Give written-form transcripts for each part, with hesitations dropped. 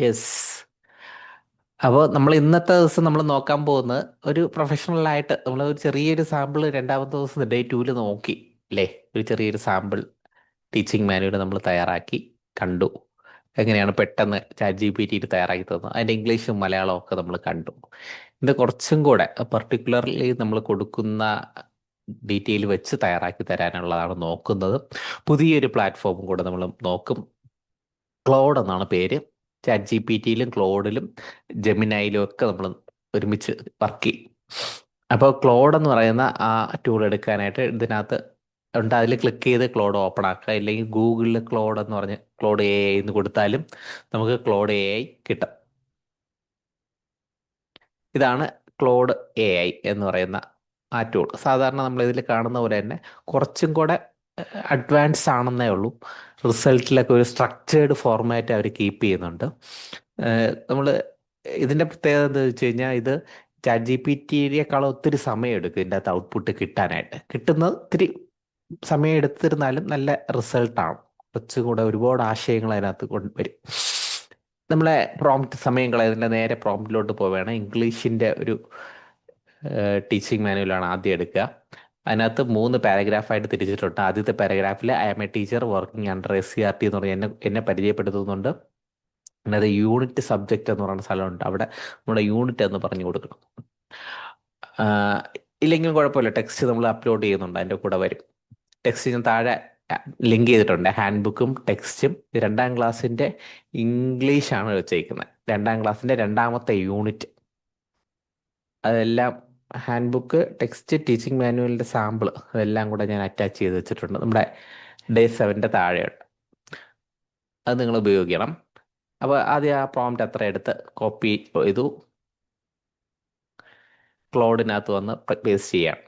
Yes. അപ്പോൾ നമ്മൾ ഇന്നത്തെ ദിവസം നമ്മൾ നോക്കാൻ പോകുന്നത് ഒരു പ്രൊഫഷണലായിട്ട് നമ്മൾ ഒരു ചെറിയൊരു സാമ്പിൾ രണ്ടാമത്തെ ദിവസം ഡേ 2 നോക്കി അല്ലേ. ഒരു ചെറിയൊരു സാമ്പിൾ ടീച്ചിങ് മാനുവൽ നമ്മൾ തയ്യാറാക്കി കണ്ടു. എങ്ങനെയാണ് പെട്ടെന്ന് ചാറ്റ് ജി പി ടിയിൽ തയ്യാറാക്കി തന്നത്, അതിൻ്റെ ഇംഗ്ലീഷും മലയാളവും ഒക്കെ നമ്മൾ കണ്ടു. ഇത് കുറച്ചും കൂടെ പർട്ടിക്കുലർലി നമ്മൾ കൊടുക്കുന്ന ഡീറ്റെയിൽ വെച്ച് തയ്യാറാക്കി തരാനുള്ളതാണ് നോക്കുന്നത്. പുതിയൊരു പ്ലാറ്റ്ഫോമും കൂടെ നമ്മൾ നോക്കും. ക്ലോഡ് എന്നാണ് പേര്. ചാറ്റ് ജി പി ടിയിലും ക്ലോഡിലും ജെമിനയിലും ഒക്കെ നമ്മൾ ഒരുമിച്ച് വർക്ക് ചെയ്യും. അപ്പോൾ ക്ലോഡ് എന്ന് പറയുന്ന ആ ടൂൾ എടുക്കാനായിട്ട് ഇതിനകത്ത് ഉണ്ട്. അതിൽ ക്ലിക്ക് ചെയ്ത് ക്ലോഡ് ഓപ്പൺ ആക്കുക. ഇല്ലെങ്കിൽ ഗൂഗിളിൽ ക്ലോഡ് എന്ന് പറഞ്ഞ് ക്ലോഡ് എ ഐ എന്ന് കൊടുത്താലും നമുക്ക് ക്ലോഡ് എ ഐ കിട്ടും. ഇതാണ് ക്ലോഡ് എ ഐ എന്ന് പറയുന്ന ആ ടൂൾ. സാധാരണ നമ്മൾ ഇതിൽ കാണുന്ന പോലെ തന്നെ കുറച്ചും കൂടെ അഡ്വാൻസ് ആണെന്നേ ഉള്ളൂ. റിസൾട്ടിലൊക്കെ ഒരു സ്ട്രക്ചേർഡ് ഫോർമാറ്റ് അവർ കീപ്പ് ചെയ്യുന്നുണ്ട്. നമ്മൾ ഇതിൻ്റെ പ്രത്യേകത എന്താ വെച്ച് കഴിഞ്ഞാൽ ഇത് ചാറ്റ് ജി പി ടിയേക്കാളും ഒത്തിരി സമയം എടുക്കും ഇതിൻ്റെ അകത്ത് ഔട്ട്പുട്ട് കിട്ടാനായിട്ട്. കിട്ടുന്നത് ഒത്തിരി സമയം എടുത്തിരുന്നാലും നല്ല റിസൾട്ടാണ്. കുറച്ചും കൂടെ ഒരുപാട് ആശയങ്ങൾ അതിനകത്ത് കൊണ്ടുവരും. നമ്മളെ പ്രോംപ്റ്റ് സമയം കളയുന്നതിൻ്റെ നേരെ പ്രോംപ്റ്റിലോട്ട് പോവുകയാണ്. ഇംഗ്ലീഷിൻ്റെ ഒരു ടീച്ചിങ് മാനുവലാണ് ആദ്യം എടുക്കുക. അതിനകത്ത് 3 പാരഗ്രാഫായിട്ട് തിരിച്ചിട്ടുണ്ട്. ആദ്യത്തെ പാരഗ്രാഫിൽ I am a teacher working under SCRT എന്ന് പറഞ്ഞ് എന്നെ പരിചയപ്പെടുത്തുന്നുണ്ട്. അതിനകത്ത് യൂണിറ്റ് സബ്ജക്റ്റ് എന്ന് പറയുന്ന സ്ഥലമുണ്ട്. അവിടെ നമ്മുടെ യൂണിറ്റ് എന്ന് പറഞ്ഞു കൊടുക്കണം. ആഹ് ഇല്ലെങ്കിലും കുഴപ്പമില്ല, ടെക്സ്റ്റ് നമ്മൾ അപ്ലോഡ് ചെയ്യുന്നുണ്ട്, അതിൻ്റെ കൂടെ വരും. ടെക്സ്റ്റ് ഞാൻ താഴെ ലിങ്ക് ചെയ്തിട്ടുണ്ട്. ഹാൻഡ് ബുക്കും ടെക്സ്റ്റും 2ാം ക്ലാസ്സിൻ്റെ ഇംഗ്ലീഷാണ് വെച്ചേക്കുന്നത്. 2ാം ക്ലാസ്സിൻ്റെ രണ്ടാമത്തെ യൂണിറ്റ്. അതെല്ലാം ഹാൻഡ് ബുക്ക്, ടെക്സ്റ്റ്, ടീച്ചിങ് മാനുവലിൻ്റെ സാമ്പിൾ അതെല്ലാം കൂടെ ഞാൻ അറ്റാച്ച് ചെയ്ത് വെച്ചിട്ടുണ്ട്. നമ്മുടെ ഡേ 7ൻ്റെ താഴെയുണ്ട്. അത് നിങ്ങൾ ഉപയോഗിക്കണം. അപ്പോൾ ആദ്യം ആ പ്രോംപ്റ്റ് അത്ര എടുത്ത് കോപ്പി ചെയ്തു ക്ലോഡിനകത്ത് വന്ന് പേസ്റ്റ് ചെയ്യാം.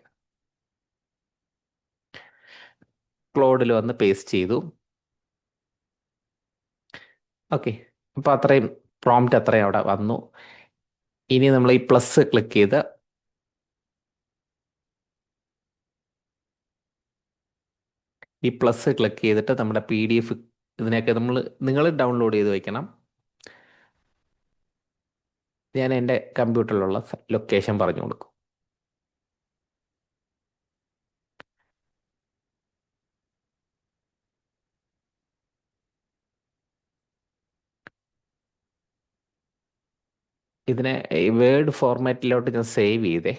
ക്ലോഡിൽ വന്ന് പേസ്റ്റ് ചെയ്തു. ഓക്കെ. അപ്പോൾ അത്രയും പ്രോംപ്റ്റ് അത്രയും അവിടെ വന്നു. ഇനി നമ്മൾ ഈ പ്ലസ് ക്ലിക്ക് ചെയ്ത് നമ്മുടെ PDF ഇതിനെയൊക്കെ നിങ്ങൾ ഡൗൺലോഡ് ചെയ്ത് വെക്കണം. ഞാൻ എൻ്റെ കമ്പ്യൂട്ടറിലുള്ള ലൊക്കേഷൻ പറഞ്ഞു കൊടുക്കും. ഇതിനെ വേർഡ് ഫോർമാറ്റിലോട്ട് ഞാൻ സേവ് ചെയ്തേ.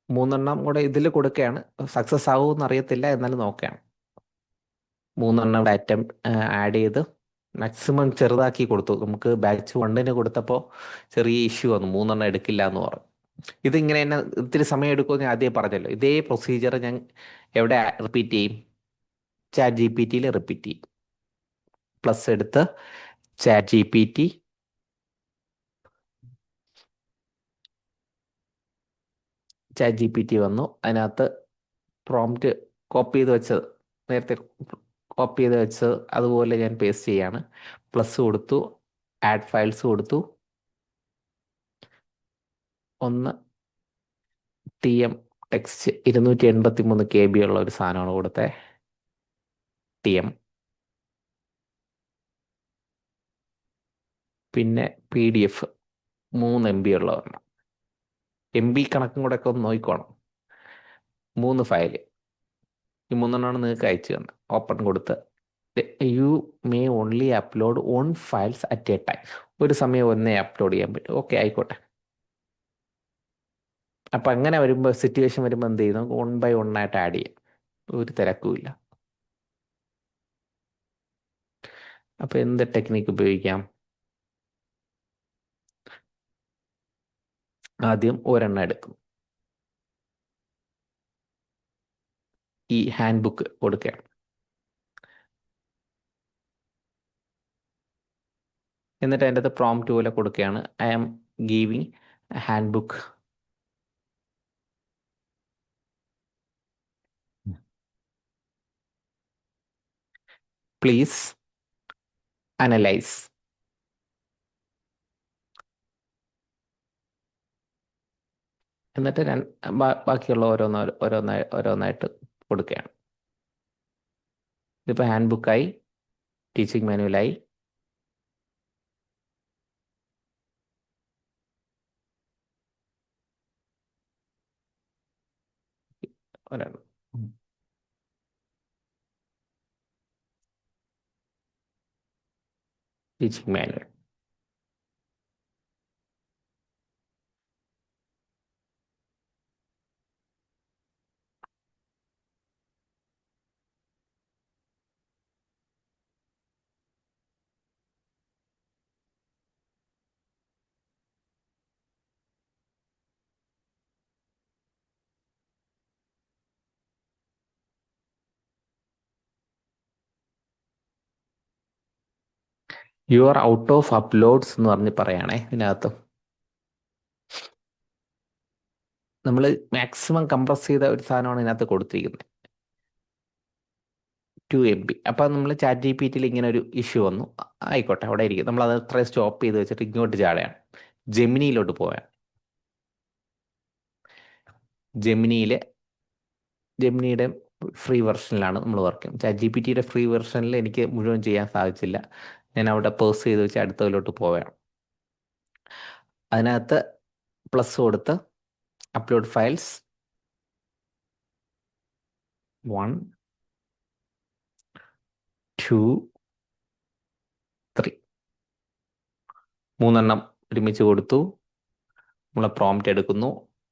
മൂന്നെണ്ണം കൂടെ ഇതിൽ കൊടുക്കുകയാണ്. സക്സസ് ആവുമെന്ന് അറിയത്തില്ല, എന്നാലും നോക്കുകയാണ്. 3 ഇവിടെ ആഡ് ചെയ്ത് മാക്സിമം ചെറുതാക്കി കൊടുത്തു. നമുക്ക് ബാച്ച് 1 കൊടുത്തപ്പോൾ ചെറിയ ഇഷ്യൂ വന്നു, 3 എടുക്കില്ല എന്ന് പറഞ്ഞു. ഇതിങ്ങനെ തന്നെ ഇത്തിരി സമയം എടുക്കുമെന്ന് ഞാൻ ആദ്യം പറഞ്ഞല്ലോ. ഇതേ പ്രൊസീജിയർ ഞാൻ എവിടെ റിപ്പീറ്റ് ചെയ്യും? ചാറ്റ് ജി പി ടിയിൽ റിപ്പീറ്റ് ചെയ്യും. പ്ലസ് എടുത്ത് ചാറ്റ് ജി പി ടി, വന്നു. അതിനകത്ത് പ്രോംപ്റ്റ് കോപ്പി ചെയ്ത് വെച്ചത്, നേരത്തെ കോപ്പി ചെയ്ത് വെച്ചത് അതുപോലെ ഞാൻ പേസ്റ്റ് ചെയ്യാണ്. പ്ലസ് കൊടുത്തു, ആഡ് ഫയൽസ് കൊടുത്തു. ഒന്ന് TM ടെക്സ്റ്റ് 283 KB ഉള്ള ഒരു സാധനമാണ് കൊടുത്തത്. TM. പിന്നെ PDF 3 MB ഉള്ള ഒരെണ്ണം. MB കണക്കും കൂടെ ഒക്കെ ഒന്ന് നോക്കിക്കോണം. 3 ഫയൽ. ഈ 3 നിങ്ങൾക്ക് അയച്ചു തന്നെ. ഓപ്പൺ കൊടുത്ത് you may only upload 1 files at A time. ഒരു സമയം ഒന്നേ അപ്ലോഡ് ചെയ്യാൻ പറ്റും. ഓക്കെ, ആയിക്കോട്ടെ. അപ്പം അങ്ങനെ വരുമ്പോൾ സിറ്റുവേഷൻ വരുമ്പോൾ എന്ത് ചെയ്യും? നമുക്ക് 1 by 1 ആയിട്ട് ആഡ് ചെയ്യാം. ഒരു തിരക്കുമില്ല. അപ്പോൾ എന്ത് ടെക്നിക്ക് ഉപയോഗിക്കാം? ആദ്യം ഒരെണ്ണം എടുക്കും. ഈ ഹാൻഡ് ബുക്ക് കൊടുക്കുകയാണ്. എന്നിട്ട് അതിൻ്റെ അകത്ത് പ്രോംപ്റ്റ് പോലെ കൊടുക്കുകയാണ്. I am giving handbook please analyse. എന്നിട്ട് ബാക്കിയുള്ള ഓരോന്നായിട്ട് കൊടുക്കുകയാണ്. ഇതിപ്പോൾ ഹാൻഡ് ബുക്കായി, ടീച്ചിങ് മാനുവലായി. ഒരെണ്ണം teaching manual. You are out of uploads എന്ന് പറഞ്ഞ് പറയുകയാണേ ഇതിനകത്ത്. നമ്മൾ മാക്സിമം കംപ്രസ് ചെയ്ത ഒരു സാധനമാണ് ഇതിനകത്ത് കൊടുത്തിരിക്കുന്നത്, 2 MB. അപ്പം നമ്മൾ ചാറ്റ് ജി പി ടിയിൽ ഇങ്ങനെ ഒരു ഇഷ്യൂ വന്നു. ആയിക്കോട്ടെ, അവിടെ ഇരിക്കും. നമ്മൾ അത് അത്രയും സ്റ്റോപ്പ് ചെയ്ത് വെച്ചിട്ട് ഇങ്ങോട്ട് ചാടുകയാണ്, ജെമിനിയിലോട്ട് പോകാൻ. ജെമിനിയുടെ ഫ്രീ വെർഷനിലാണ് നമ്മൾ വർക്ക് ചെയ്യുന്നത്. ചാറ്റ് ജി പി ടിയുടെ ഫ്രീ വെർഷനിൽ എനിക്ക് മുഴുവൻ ചെയ്യാൻ സാധിച്ചില്ല. ഞാൻ അവിടെ പേഴ്സ് ചെയ്ത് വെച്ച് അടുത്തതിലോട്ട് പോവുകയാണ്. അതിനകത്ത് പ്ലസ് കൊടുത്ത് അപ്ലോഡ് ഫയൽസ് 1 2 3 3 ഒരുമിച്ച് കൊടുത്തു. നമ്മളെ പ്രോംപ്റ്റ് എടുക്കുന്നു,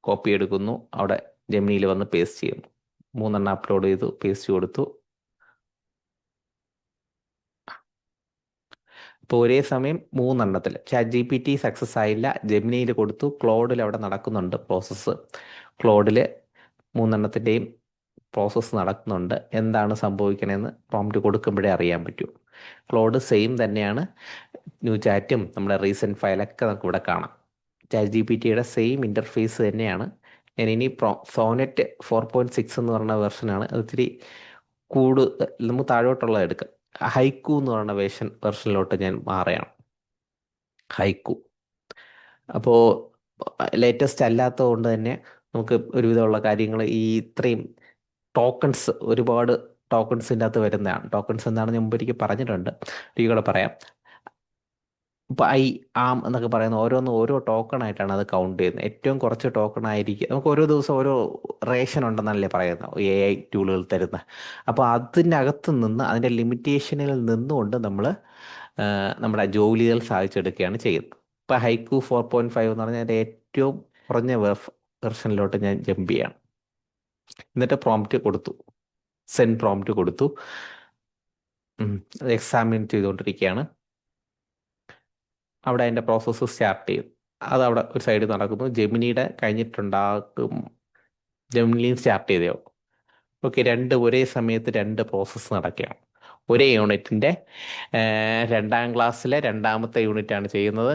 കോപ്പി എടുക്കുന്നു, അവിടെ ജെമിനിയിൽ വന്ന് പേസ്റ്റ് ചെയ്യുന്നു. 3 അപ്ലോഡ് ചെയ്തു, പേസ്റ്റ് കൊടുത്തു. ഇപ്പോൾ ഒരേ സമയം 3 chat G P T success ആയില്ല, ജെമിനിയിൽ കൊടുത്തു, ക്ലോഡിൽ അവിടെ നടക്കുന്നുണ്ട് പ്രോസസ്സ്. ക്ലോഡിൽ 3 പ്രോസസ്സ് നടക്കുന്നുണ്ട്. എന്താണ് സംഭവിക്കണമെന്ന് പ്രോംപ്റ്റ് കൊടുക്കുമ്പോഴേ അറിയാൻ പറ്റൂ. ക്ലോഡ് സെയിം തന്നെയാണ്, ന്യൂ ചാറ്റും നമ്മുടെ റീസെൻറ്റ് ഫയലൊക്കെ നമുക്ക് ഇവിടെ കാണാം. ചാറ്റ് ജി പി ടിയുടെ സെയിം ഇൻ്റർഫേസ് തന്നെയാണ്. ഞാൻ ഇനി സോനെറ്റ് 4.6 എന്ന് പറഞ്ഞ വെർഷനാണ്. അത് ഇത്തിരി നമുക്ക് താഴോട്ടുള്ളത് എടുക്കാം. ഹൈക്കു എന്ന് പറയുന്ന വെർഷനിലോട്ട് ഞാൻ മാറുകയാണ്. ഹൈക്കു അപ്പോൾ ലേറ്റസ്റ്റ് അല്ലാത്തത് കൊണ്ട് തന്നെ നമുക്ക് ഒരുവിധമുള്ള കാര്യങ്ങൾ ഈ ഇത്രയും ടോക്കൺസ്, ഒരുപാട് ടോക്കൺസിൻ്റെ അകത്ത് വരുന്നതാണ്. ടോക്കൺസ് എന്താണെന്ന് ഞാൻ മുമ്പ് എനിക്ക് പറഞ്ഞിട്ടുണ്ട്, ഒരിക്കലും പറയാം. ഇപ്പോൾ ആം എന്നൊക്കെ പറയുന്ന ഓരോ ടോക്കൺ ആയിട്ടാണ് അത് കൗണ്ട് ചെയ്യുന്നത്. ഏറ്റവും കുറച്ച് ടോക്കൺ ആയിരിക്കും. നമുക്ക് ഓരോ ദിവസം ഓരോ റേഷൻ ഉണ്ടെന്നല്ലേ പറയുന്നത് AI ടൂളുകൾ തരുന്ന. അപ്പോൾ അതിനകത്ത് നിന്ന്, അതിൻ്റെ ലിമിറ്റേഷനിൽ നിന്നുകൊണ്ട് നമ്മൾ നമ്മുടെ ജോലികൾ സാധിച്ചെടുക്കുകയാണ് ചെയ്യുന്നത്. ഇപ്പോൾ ഹൈക്കു 4.5 എന്ന് പറഞ്ഞാൽ അതിൻ്റെ ഏറ്റവും കുറഞ്ഞ വെർഷനിലോട്ട് ഞാൻ ജമ്പ് ചെയ്യാണ്. എന്നിട്ട് പ്രോംപ്റ്റ് കൊടുത്തു, സെൻഡ് പ്രോംപ്റ്റ് കൊടുത്തു. എക്സാമിൻ ചെയ്തുകൊണ്ടിരിക്കുകയാണ്. അവിടെ അതിൻ്റെ പ്രോസസ്സ് സ്റ്റാർട്ട് ചെയ്തു. അതവിടെ ഒരു സൈഡിൽ നടക്കുന്നു. ജെമിനിയുടെ കഴിഞ്ഞിട്ടുണ്ടാക്കും, ജെമിനിയും സ്റ്റാർട്ട് ചെയ്തോ. ഓക്കെ, ഒരേ സമയത്ത് 2 പ്രോസസ്സ് നടക്കുകയാണ്. ഒരേ യൂണിറ്റിൻ്റെ 2ാം ക്ലാസ്സിലെ 2ാമത്തെ യൂണിറ്റാണ് ചെയ്യുന്നത്.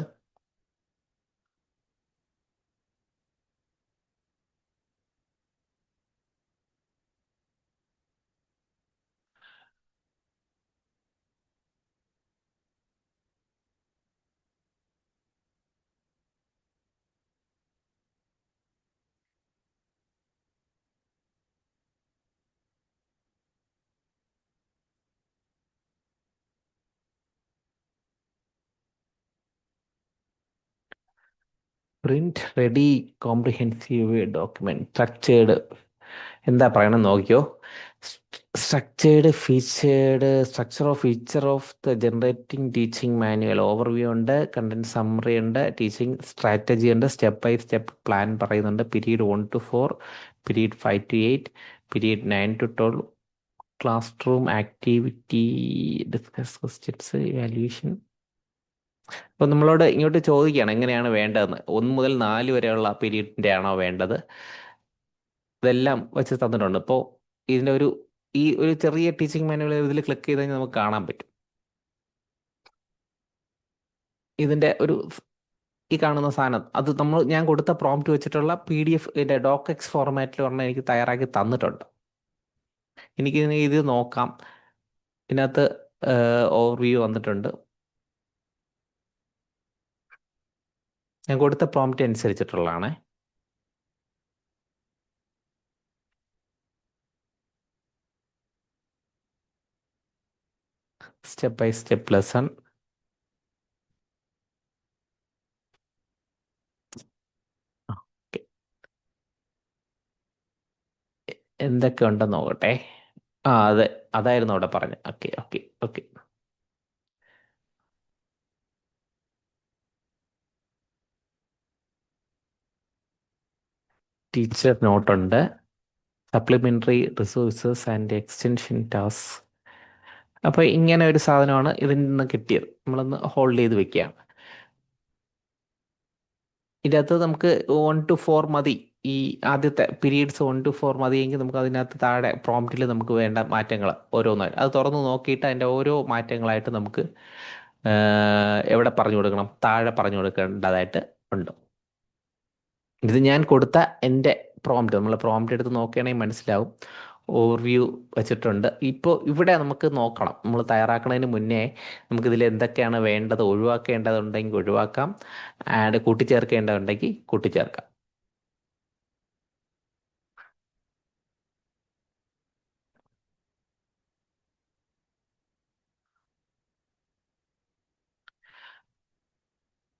Print ready comprehensive document structured. എന്താ പറയണം നോക്കിയോ. Structure of the generating teaching manual overview ഉണ്ട്, കണ്ടന്റ് സമ്മറി ഉണ്ട്, ടീച്ചിങ് സ്ട്രാറ്റജി ഉണ്ട്, സ്റ്റെപ്പ് ബൈ സ്റ്റെപ്പ് പ്ലാൻ പറയുന്നുണ്ട്. Period 1 to 4, period 5 to 8, period 9 to 12, classroom activity, discuss questions, evaluation. അപ്പോൾ നമ്മളോട് ഇങ്ങോട്ട് ചോദിക്കുകയാണ് എങ്ങനെയാണ് വേണ്ടതെന്ന്. 1 മുതൽ 4 വരെയുള്ള പീരീഡിൻ്റെ ആണോ വേണ്ടത്, ഇതെല്ലാം വെച്ച് തന്നിട്ടുണ്ട്. ഇപ്പോൾ ഇതിൻ്റെ ഈ ഒരു ചെറിയ ടീച്ചിങ് മാനുവൽ ഇതിൽ ക്ലിക്ക് ചെയ്ത് കഴിഞ്ഞാൽ നമുക്ക് കാണാൻ പറ്റും. ഇതിൻ്റെ ഈ കാണുന്ന സാധനം അത് ഞാൻ കൊടുത്ത പ്രോംപ്റ്റ് വെച്ചിട്ടുള്ള PDF ഡോക്എക്സ് ഫോർമാറ്റിൽ പറഞ്ഞാൽ എനിക്ക് തയ്യാറാക്കി തന്നിട്ടുണ്ട്. എനിക്ക് ഇത് നോക്കാം. ഇതിനകത്ത് ഓവർവ്യൂ വന്നിട്ടുണ്ട്. ഞാൻ കൊടുത്ത പ്രോംപ്റ്റ് അനുസരിച്ചിട്ടുള്ളതാണ്. Step by step lesson. എന്തൊക്കെ ഉണ്ടെന്ന് നോക്കട്ടെ. ആ അതെ, അതായിരുന്നു അവിടെ പറഞ്ഞത്. Okay okay okay. ടീച്ചർ നോട്ടുണ്ട്. Supplementary resources and extension task. അപ്പോൾ ഇങ്ങനെ ഒരു സാധനമാണ് ഇതിൽ നിന്ന് കിട്ടിയത്. നമ്മളൊന്ന് ഹോൾഡ് ചെയ്ത് വെക്കുകയാണ്. ഇതിനകത്ത് നമുക്ക് 1 to 4 മതി. ഈ ആദ്യത്തെ പീരീഡ്സ് 1 to 4 മതിയെങ്കിൽ നമുക്ക് അതിനകത്ത് താഴെ പ്രോംപ്റ്റിൽ നമുക്ക് വേണ്ട മാറ്റങ്ങൾ ഓരോന്നായി അത് തുറന്ന് നോക്കിയിട്ട് അതിൻ്റെ ഓരോ മാറ്റങ്ങളായിട്ട് നമുക്ക് എവിടെ പറഞ്ഞു കൊടുക്കണം, താഴെ പറഞ്ഞു കൊടുക്കേണ്ടതായിട്ട് ഉണ്ട്. ഇത് ഞാൻ കൊടുത്ത എൻ്റെ പ്രോംപ്റ്റ്, നമ്മൾ പ്രോംപ്റ്റ് എടുത്ത് നോക്കുകയാണെങ്കിൽ മനസ്സിലാവും. ഓവർവ്യൂ വെച്ചിട്ടുണ്ട്. ഇപ്പോൾ ഇവിടെ നമുക്ക് നോക്കണം, നമ്മൾ തയ്യാറാക്കുന്നതിന് മുന്നേ നമുക്കിതിൽ എന്തൊക്കെയാണ് വേണ്ടത്, ഒഴിവാക്കേണ്ടതുണ്ടെങ്കിൽ ഒഴിവാക്കാം, ആഡ് കൂട്ടിച്ചേർക്കേണ്ടതുണ്ടെങ്കിൽ കൂട്ടിച്ചേർക്കാം.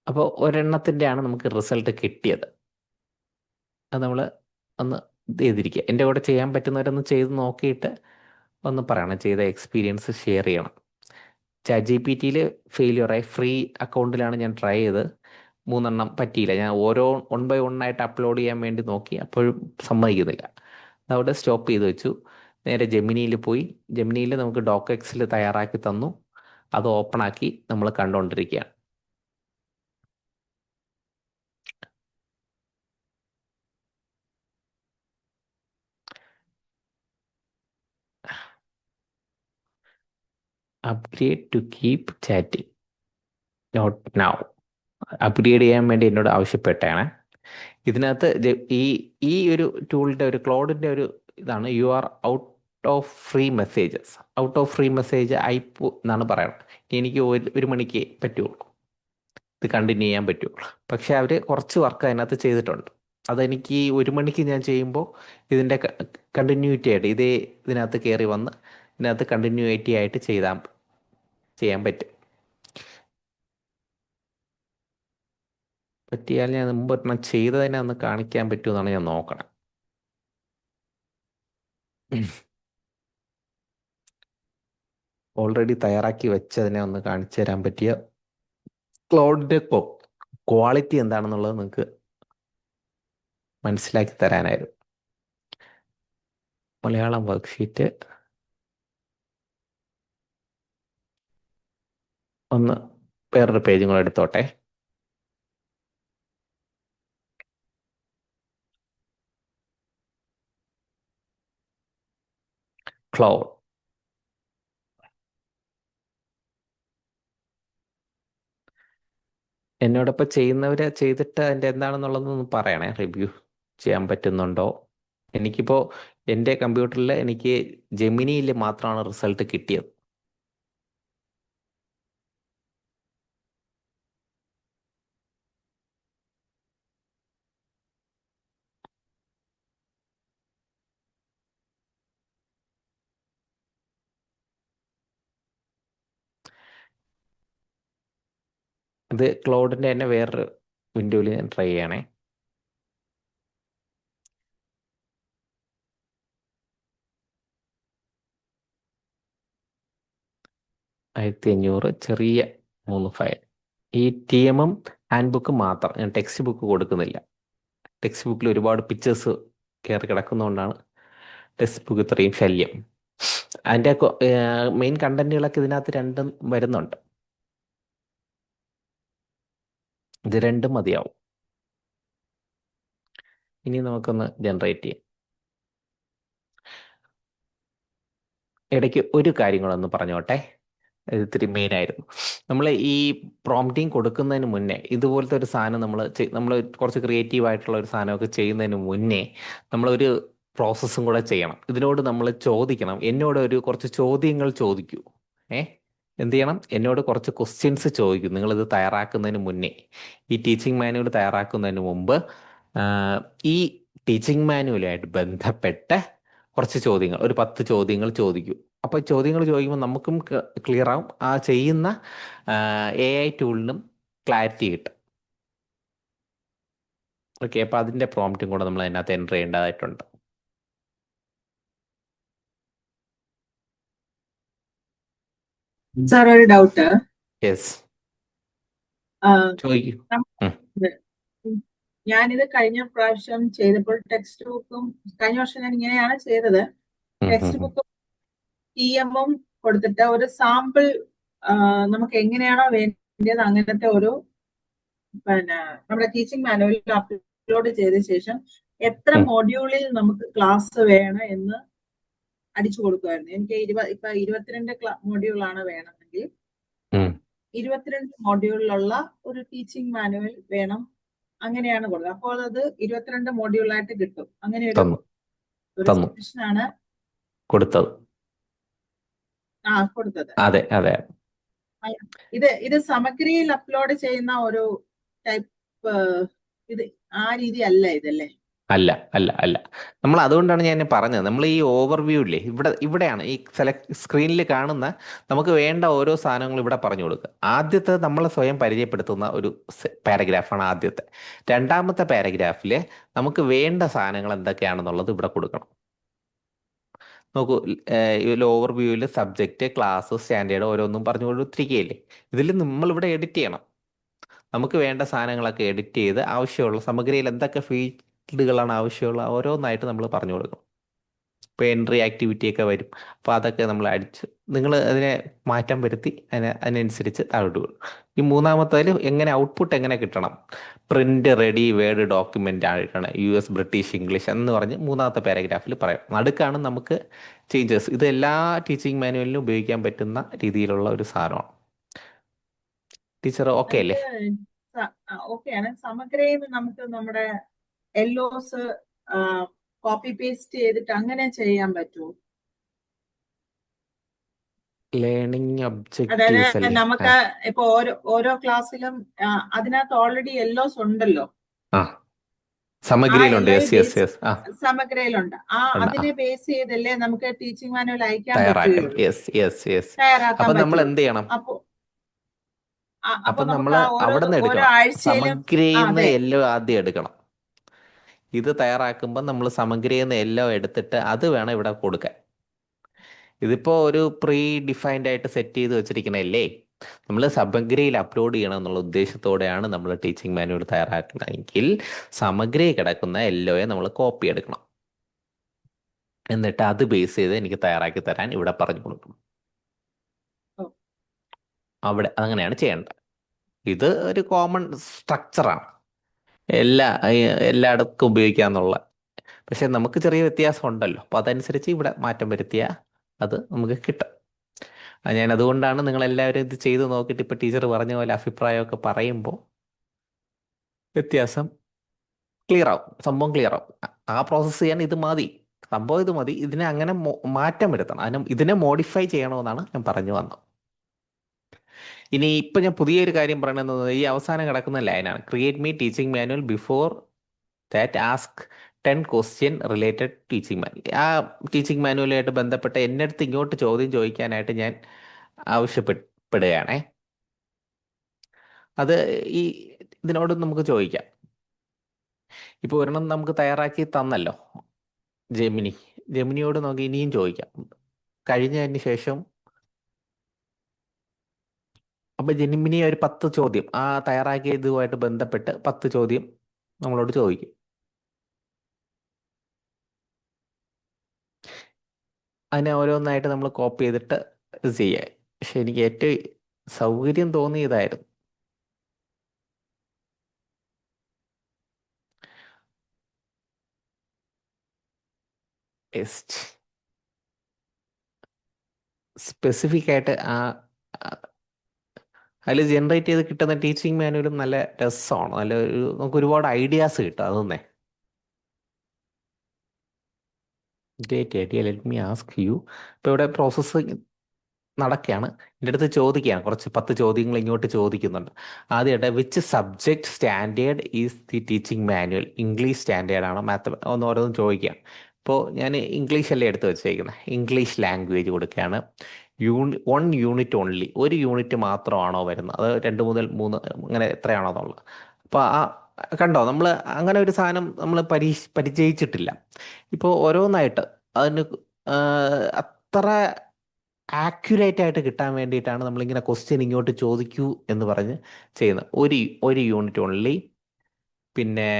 അപ്പോൾ ഒരെണ്ണത്തിൻ്റെയാണ് നമുക്ക് റിസൾട്ട് കിട്ടിയത്. അത് നമ്മൾ ഒന്ന് ഇത് ചെയ്തിരിക്കുക. എൻ്റെ കൂടെ ചെയ്യാൻ പറ്റുന്നവരൊന്ന് ചെയ്ത് നോക്കിയിട്ട് ഒന്ന് പറയണം, ചെയ്ത എക്സ്പീരിയൻസ് ഷെയർ ചെയ്യണം. ചാറ്റ് ജി പി ടിയിൽ ഫെയിലിയറായി. ഫ്രീ അക്കൗണ്ടിലാണ് ഞാൻ ട്രൈ ചെയ്ത്, 3 എണ്ണം പറ്റിയില്ല. ഞാൻ ഓരോ 1 by 1 ആയിട്ട് അപ്ലോഡ് ചെയ്യാൻ വേണ്ടി നോക്കി, അപ്പോഴും സമ്മതിക്കുന്നില്ല. അവിടെ സ്റ്റോപ്പ് ചെയ്ത് വെച്ചു. നേരെ ജെമിനിയിൽ പോയി. ജെമിനിയിൽ നമുക്ക് ഡോക്ക് എക്സിൽ തയ്യാറാക്കി തന്നു. അത് ഓപ്പൺ ആക്കി നമ്മൾ കണ്ടുകൊണ്ടിരിക്കുകയാണ്. Upgrade to keep chatting not now. Upgrade ചെയ്യാൻ വേണ്ടി എന്നോട് ആവശ്യപ്പെട്ടാണ്. ഇതിനകത്ത് ഈ ഈ ഒരു ടൂളിൻ്റെ ഒരു ക്ലോഡിൻ്റെ ഒരു ഇതാണ്, you are out of free messages. Out of free message ആയിപ്പോ എന്നാണ് പറയുന്നത്. എനിക്ക് 1 മണിക്ക് പറ്റുള്ളൂ, ഇത് കണ്ടിന്യൂ ചെയ്യാൻ പറ്റുള്ളൂ. പക്ഷെ അവർ കുറച്ച് വർക്ക് അതിനകത്ത് ചെയ്തിട്ടുണ്ട്. അതെനിക്ക് ഈ 1 മണിക്ക് ഞാൻ ചെയ്യുമ്പോൾ ഇതിൻ്റെ കണ്ടിന്യൂറ്റി ആയിട്ട് ഇതിനകത്ത് കയറി വന്ന് ഇതിനകത്ത് കണ്ടിന്യൂറ്റി ആയിട്ട് ചെയ്യാൻ പറ്റും. പറ്റിയാൽ ഞാൻ മുമ്പ് ഒരെണ്ണം ചെയ്തതിനെ ഒന്ന് കാണിക്കാൻ പറ്റുമെന്നാണ് ഞാൻ നോക്കണം. ഓൾറെഡി തയ്യാറാക്കി വെച്ചതിനെ ഒന്ന് കാണിച്ചു തരാൻ പറ്റിയ ക്ലൗഡിന്റെ ക്വാളിറ്റി എന്താണെന്നുള്ളത് നിങ്ങൾക്ക് മനസ്സിലാക്കി തരാനായിരുന്നു. മലയാളം വർക്ക്ഷീറ്റ് ഒന്ന് വേറൊരു പേജും കൂടെ എടുത്തോട്ടെ. ക്ലൗഡ്. എന്നോടൊപ്പം ചെയ്യുന്നവര് ചെയ്തിട്ട് അതിൻ്റെ എന്താണെന്നുള്ളതൊന്ന് പറയണേ, റിവ്യൂ ചെയ്യാൻ പറ്റുന്നുണ്ടോ. എനിക്കിപ്പോൾ എൻ്റെ കമ്പ്യൂട്ടറിൽ എനിക്ക് ജെമിനിയിൽ മാത്രമാണ് റിസൾട്ട് കിട്ടിയത്. ഇത് ക്ലൗഡിൻ്റെ തന്നെ വേറൊരു വിൻഡോയിൽ ഞാൻ ട്രൈ ചെയ്യണേ. 1500 ചെറിയ 3 ഫയൽ. ഈ ടി എമ്മും ഹാൻഡ് ബുക്കും മാത്രം, ഞാൻ ടെക്സ്റ്റ് ബുക്ക് കൊടുക്കുന്നില്ല. ടെക്സ്റ്റ് ബുക്കിൽ ഒരുപാട് പിക്ചേഴ്സ് കയറി കിടക്കുന്നതുകൊണ്ടാണ് ടെക്സ്റ്റ് ബുക്ക് ഇത്രയും ശല്യം. അതിൻ്റെ മെയിൻ കണ്ടന്റുകളൊക്കെ ഇതിനകത്ത് രണ്ടും വരുന്നുണ്ട്. ഇത് രണ്ടും മതിയാവും. ഇനി നമുക്കൊന്ന് ജനറേറ്റ് ചെയ്യാം. ഇടയ്ക്ക് ഒരു കാര്യം കൂടെ ഒന്ന് പറഞ്ഞോട്ടെ, ഇത് ഇത്തിരി മെയിൻ ആയിരുന്നു. നമ്മൾ ഈ പ്രോംപ്റ്റിങ് കൊടുക്കുന്നതിന് മുന്നേ ഇതുപോലത്തെ ഒരു സാധനം നമ്മൾ കുറച്ച് ക്രിയേറ്റീവ് ആയിട്ടുള്ള ഒരു സാധനമൊക്കെ ചെയ്യുന്നതിന് മുന്നേ നമ്മളൊരു പ്രോസസ്സും കൂടെ ചെയ്യണം. ഇതിനോട് നമ്മൾ ചോദിക്കണം, എന്നോട് കുറച്ച് ചോദ്യങ്ങൾ ചോദിക്കൂ. ഏ എന്ത് ചെയ്യണം, എന്നോട് കുറച്ച് ക്വസ്റ്റ്യൻസ് ചോദിക്കും നിങ്ങളിത് തയ്യാറാക്കുന്നതിന് മുന്നേ. ഈ ടീച്ചിങ് മാനുവൽ തയ്യാറാക്കുന്നതിന് മുമ്പ് ആ, ഈ ടീച്ചിങ് മാനുവലുമായിട്ട് ബന്ധപ്പെട്ട് കുറച്ച് ചോദ്യങ്ങൾ, ഒരു 10 ചോദ്യങ്ങൾ ചോദിക്കൂ. അപ്പോൾ ചോദ്യങ്ങൾ ചോദിക്കുമ്പോൾ നമുക്കും ക്ലിയർ ആവും, ആ ചെയ്യുന്ന AI ടൂളിനും ക്ലാരിറ്റി കിട്ടും. ഓക്കെ, അപ്പോൾ അതിൻ്റെ പ്രോംപ്റ്റും കൂടെ നമ്മൾ അതിനകത്ത് എൻ്റർ ചെയ്യേണ്ടതായിട്ടുണ്ട്. സാർ ഒരു ഡൗട്ട്. യെസ്, ചോദിക്കൂ. ഞാനിത് കഴിഞ്ഞ പ്രാവശ്യം ചെയ്തപ്പോൾ ടെക്സ്റ്റ് ബുക്കും, കഴിഞ്ഞ വർഷം ഞാൻ ഇങ്ങനെയാണ് ചെയ്തത്, ടെക്സ്റ്റ് ബുക്കും TM-ഉം കൊടുത്തിട്ട് ഒരു സാമ്പിൾ നമുക്ക് എങ്ങനെയാണോ വേണ്ടത് അങ്ങനത്തെ ഒരു പിന്നെ നമ്മുടെ ടീച്ചിങ് മാനുവലിൽ അപ്ലോഡ് ചെയ്ത ശേഷം എത്ര മോഡ്യൂളിൽ നമുക്ക് ക്ലാസ് വേണം എന്ന് അടിച്ചു കൊടുക്കുമായിരുന്നു. എനിക്ക് ഇപ്പൊ 22 മോഡ്യൂളാണ് വേണമെങ്കിൽ 22 മോഡ്യൂളിലുള്ള ഒരു ടീച്ചിങ് മാനുവൽ വേണം, അങ്ങനെയാണ് കൊടുക്കുക. അപ്പോൾ അത് 22 മോഡ്യൂളായിട്ട് കിട്ടും. അങ്ങനെ ഒരു സബ്മിഷനാണ് കൊടുത്തത്. കൊടുത്തത്. അതെ അതെ. ഇത് സമഗ്രയിൽ അപ്ലോഡ് ചെയ്യുന്ന ഒരു ടൈപ്പ്, ഇത് ആ രീതി അല്ല ഇതല്ലേ? അല്ല അല്ല അല്ല. നമ്മൾ അതുകൊണ്ടാണ് ഞാൻ പറഞ്ഞത്, നമ്മൾ ഈ ഓവർവ്യൂ ഇല്ലേ, ഇവിടെയാണ് ഈ സ്ക്രീനിൽ കാണുന്ന നമുക്ക് വേണ്ട ഓരോ സാധനങ്ങളും ഇവിടെ പറഞ്ഞു കൊടുക്കുക. ആദ്യത്തെ നമ്മൾ സ്വയം പരിചയപ്പെടുത്തുന്ന ഒരു പാരഗ്രാഫാണ് ആദ്യത്തെ. രണ്ടാമത്തെ പാരഗ്രാഫിൽ നമുക്ക് വേണ്ട സാധനങ്ങൾ എന്തൊക്കെയാണെന്നുള്ളത് ഇവിടെ കൊടുക്കണം. നോക്കൂ, ഇതിൽ ഓവർവ്യൂവിൽ സബ്ജക്റ്റ്, ക്ലാസ്, സ്റ്റാൻഡേർഡ് ഓരോന്നും പറഞ്ഞു കൊടുത്തിരിക്കുകയില്ലേ. ഇതിൽ നമ്മളിവിടെ എഡിറ്റ് ചെയ്യണം. നമുക്ക് വേണ്ട സാധനങ്ങളൊക്കെ എഡിറ്റ് ചെയ്ത് ആവശ്യമുള്ള സമഗ്രയിൽ എന്തൊക്കെ ഫീൽഡുകളാണ് ആവശ്യമുള്ള ഓരോന്നായിട്ട് നമ്മൾ പറഞ്ഞു കൊടുക്കണം. ഇപ്പോൾ എൻട്രി ആക്ടിവിറ്റി ഒക്കെ വരും, അപ്പോൾ അതൊക്കെ നമ്മൾ അടിച്ച് നിങ്ങൾ അതിനെ മാറ്റം വരുത്തി അതിനനുസരിച്ച് താഴോട്ട് കൊടുക്കും. ഈ മൂന്നാമത്തേൽ എങ്ങനെ ഔട്ട്പുട്ട് എങ്ങനെ കിട്ടണം, പ്രിന്റ് റെഡി വേർഡ് ഡോക്യുമെൻ്റ് ആയിട്ടാണ് US ബ്രിട്ടീഷ് ഇംഗ്ലീഷ് എന്ന് പറഞ്ഞ് മൂന്നാമത്തെ പാരഗ്രാഫിൽ പറയാം. നടുക്കാണ് നമുക്ക് ചേഞ്ചസ്. ഇത് എല്ലാ ടീച്ചിങ് മാനുവലിനും ഉപയോഗിക്കാൻ പറ്റുന്ന രീതിയിലുള്ള ഒരു സാധനമാണ്. ടീച്ചർ ഓക്കെ അല്ലേ? ഓക്കെയാണ്. സമഗ്രയിൽ നമുക്ക് നമ്മുടെ LOs കോപ്പി പേസ്റ്റ് ചെയ്തിട്ട് അങ്ങനെ ചെയ്യാൻ പറ്റുമോ? ലേണിംഗ് അതായത് ഒബ്ജക്റ്റീവ്സ് നമുക്ക് ഇപ്പൊ ഓരോ ക്ലാസ്സിലും അതിനകത്ത് ഓൾറെഡി LOs ഉണ്ടല്ലോ. സമഗ്രയിലുണ്ട്. സമഗ്രയിലുണ്ട്. അതിനെ ബേസ് ചെയ്തല്ലേ നമുക്ക് ടീച്ചിങ് മാനുവൽ അയക്കാൻ തയ്യാറാക്കണം. അപ്പൊ നമ്മൾ എന്ത് ചെയ്യണം? അപ്പൊ നമ്മൾ അവിടെ നിന്ന് എടുക്കണം. സമഗ്രയിൽ എല്ലാം ആദ്യം എടുക്കണം. ഇത് തയ്യാറാക്കുമ്പോൾ നമ്മൾ സമഗ്രയിൽ നിന്ന് എല്ലാം എടുത്തിട്ട് അത് വേണം ഇവിടെ കൊടുക്കാൻ. ഇതിപ്പോ ഒരു പ്രീ ഡിഫൈൻഡ് ആയിട്ട് സെറ്റ് ചെയ്ത് വെച്ചിരിക്കണല്ലേ. നമ്മൾ സമഗ്രയിൽ അപ്ലോഡ് ചെയ്യണം എന്നുള്ള ഉദ്ദേശത്തോടെയാണ് നമ്മൾ ടീച്ചിങ് മാനുവൽ തയ്യാറാക്കണമെങ്കിൽ സമഗ്രയിൽ കിടക്കുന്ന എല്ലോയെ നമ്മൾ കോപ്പി എടുക്കണം. എന്നിട്ട് അത് ബേസ് ചെയ്ത് എനിക്ക് തയ്യാറാക്കി തരാൻ ഇവിടെ പറഞ്ഞു കൊടുക്കണം. അവിടെ അങ്ങനെയാണ് ചെയ്യേണ്ടത്. ഇത് ഒരു കോമൺ സ്ട്രക്ചറാണ്, എല്ലായിടത്തും ഉപയോഗിക്കാന്നുള്ള. പക്ഷെ നമുക്ക് ചെറിയ വ്യത്യാസം ഉണ്ടല്ലോ, അപ്പോൾ അതനുസരിച്ച് ഇവിടെ മാറ്റം വരുത്തിയാൽ അത് നമുക്ക് കിട്ടും. ഞാൻ അതുകൊണ്ടാണ് നിങ്ങളെല്ലാവരും ഇത് ചെയ്ത് നോക്കിയിട്ട് ഇപ്പോൾ ടീച്ചർ പറഞ്ഞ പോലെ അഭിപ്രായമൊക്കെ പറയുമ്പോൾ വ്യത്യാസം ക്ലിയർ ആവും, സംഭവം ക്ലിയർ ആവും. ആ പ്രോസസ്സ് ചെയ്യാൻ ഇത് മതി, സംഭവം ഇത് മതി. ഇതിനെ അങ്ങനെ മാറ്റം വരുത്തണം, ഇതിനെ മോഡിഫൈ ചെയ്യണമെന്നാണ് ഞാൻ പറഞ്ഞു വന്നത്. ഇനി ഇപ്പം ഞാൻ പുതിയൊരു കാര്യം പറയണമെന്നത് ഈ അവസാനം കിടക്കുന്ന ലൈനാണ്, create me teaching manual before that ask 10 question related teaching manual. ആ ടീച്ചിങ് മാനുവലുമായിട്ട് ബന്ധപ്പെട്ട് എൻ്റെ അടുത്ത് ഇങ്ങോട്ട് ചോദ്യം ചോദിക്കാനായിട്ട് ഞാൻ ആവശ്യപ്പെടുകയാണേ. അത് ഇതിനോട് നമുക്ക് ചോദിക്കാം. ഇപ്പോൾ ഒരെണ്ണം നമുക്ക് തയ്യാറാക്കി തന്നല്ലോ, ജെമിനിയോട് നോക്കി ഇനിയും ചോദിക്കാം കഴിഞ്ഞതിന് ശേഷം. അപ്പൊ ജെമിനി ഒരു 10 ചോദ്യം ആ തയ്യാറാക്കിയ ഇതുമായിട്ട് ബന്ധപ്പെട്ട് 10 ചോദ്യം നമ്മളോട് ചോദിക്കും. അതിനെ ഓരോന്നായിട്ട് നമ്മൾ കോപ്പി ചെയ്തിട്ട് ഇത് ചെയ്യാം. പക്ഷെ എനിക്ക് ഏറ്റവും സൗകര്യം തോന്നിയതായിരുന്നു സ്പെസിഫിക് ആയിട്ട് അതിൽ ജനറേറ്റ് ചെയ്ത് കിട്ടുന്ന ടീച്ചിങ് മാനുവലും നല്ല രസമാണ്, നല്ല നമുക്ക് ഒരുപാട് ഐഡിയാസ് കിട്ടും. അതൊന്നേ ലെറ്റ് മീ ആസ്ക് യു. ഇപ്പോൾ ഇവിടെ പ്രോസസ്സ് നടക്കുകയാണ്, എൻ്റെ അടുത്ത് ചോദിക്കുകയാണ്, കുറച്ച് 10 ചോദ്യങ്ങൾ ഇങ്ങോട്ട് ചോദിക്കുന്നുണ്ട്. ആദ്യമായിട്ട് which subject standard is the teaching manual, English standard ആണോ ഓരോന്നും ചോദിക്കുകയാണ്. ഇപ്പോൾ ഞാൻ ഇംഗ്ലീഷല്ലേ എടുത്ത് വെച്ചേക്കുന്നത്, ഇംഗ്ലീഷ് ലാംഗ്വേജ് കൊടുക്കുകയാണ്. 1 യൂണിറ്റ് ഓൺലി, ഒരു യൂണിറ്റ് മാത്രമാണോ വരുന്നത്, അത് 2 മുതൽ 3 അങ്ങനെ എത്രയാണോ എന്നുള്ളത്. അപ്പോൾ കണ്ടോ, നമ്മൾ അങ്ങനെ ഒരു സാധനം നമ്മൾ പരിചയിച്ചിട്ടില്ല. ഇപ്പോൾ ഓരോന്നായിട്ട് അതിന് ആ, അത്ര ആക്യുറേറ്റ് ആയിട്ട് കിട്ടാൻ വേണ്ടിയിട്ടാണ് നമ്മളിങ്ങനെ ക്വസ്റ്റ്യൻ ഇങ്ങോട്ട് ചോദിക്കൂ എന്ന് പറഞ്ഞ് ചെയ്യുന്നത്. ഒരു യൂണിറ്റ് ഓൺലി. പിന്നെ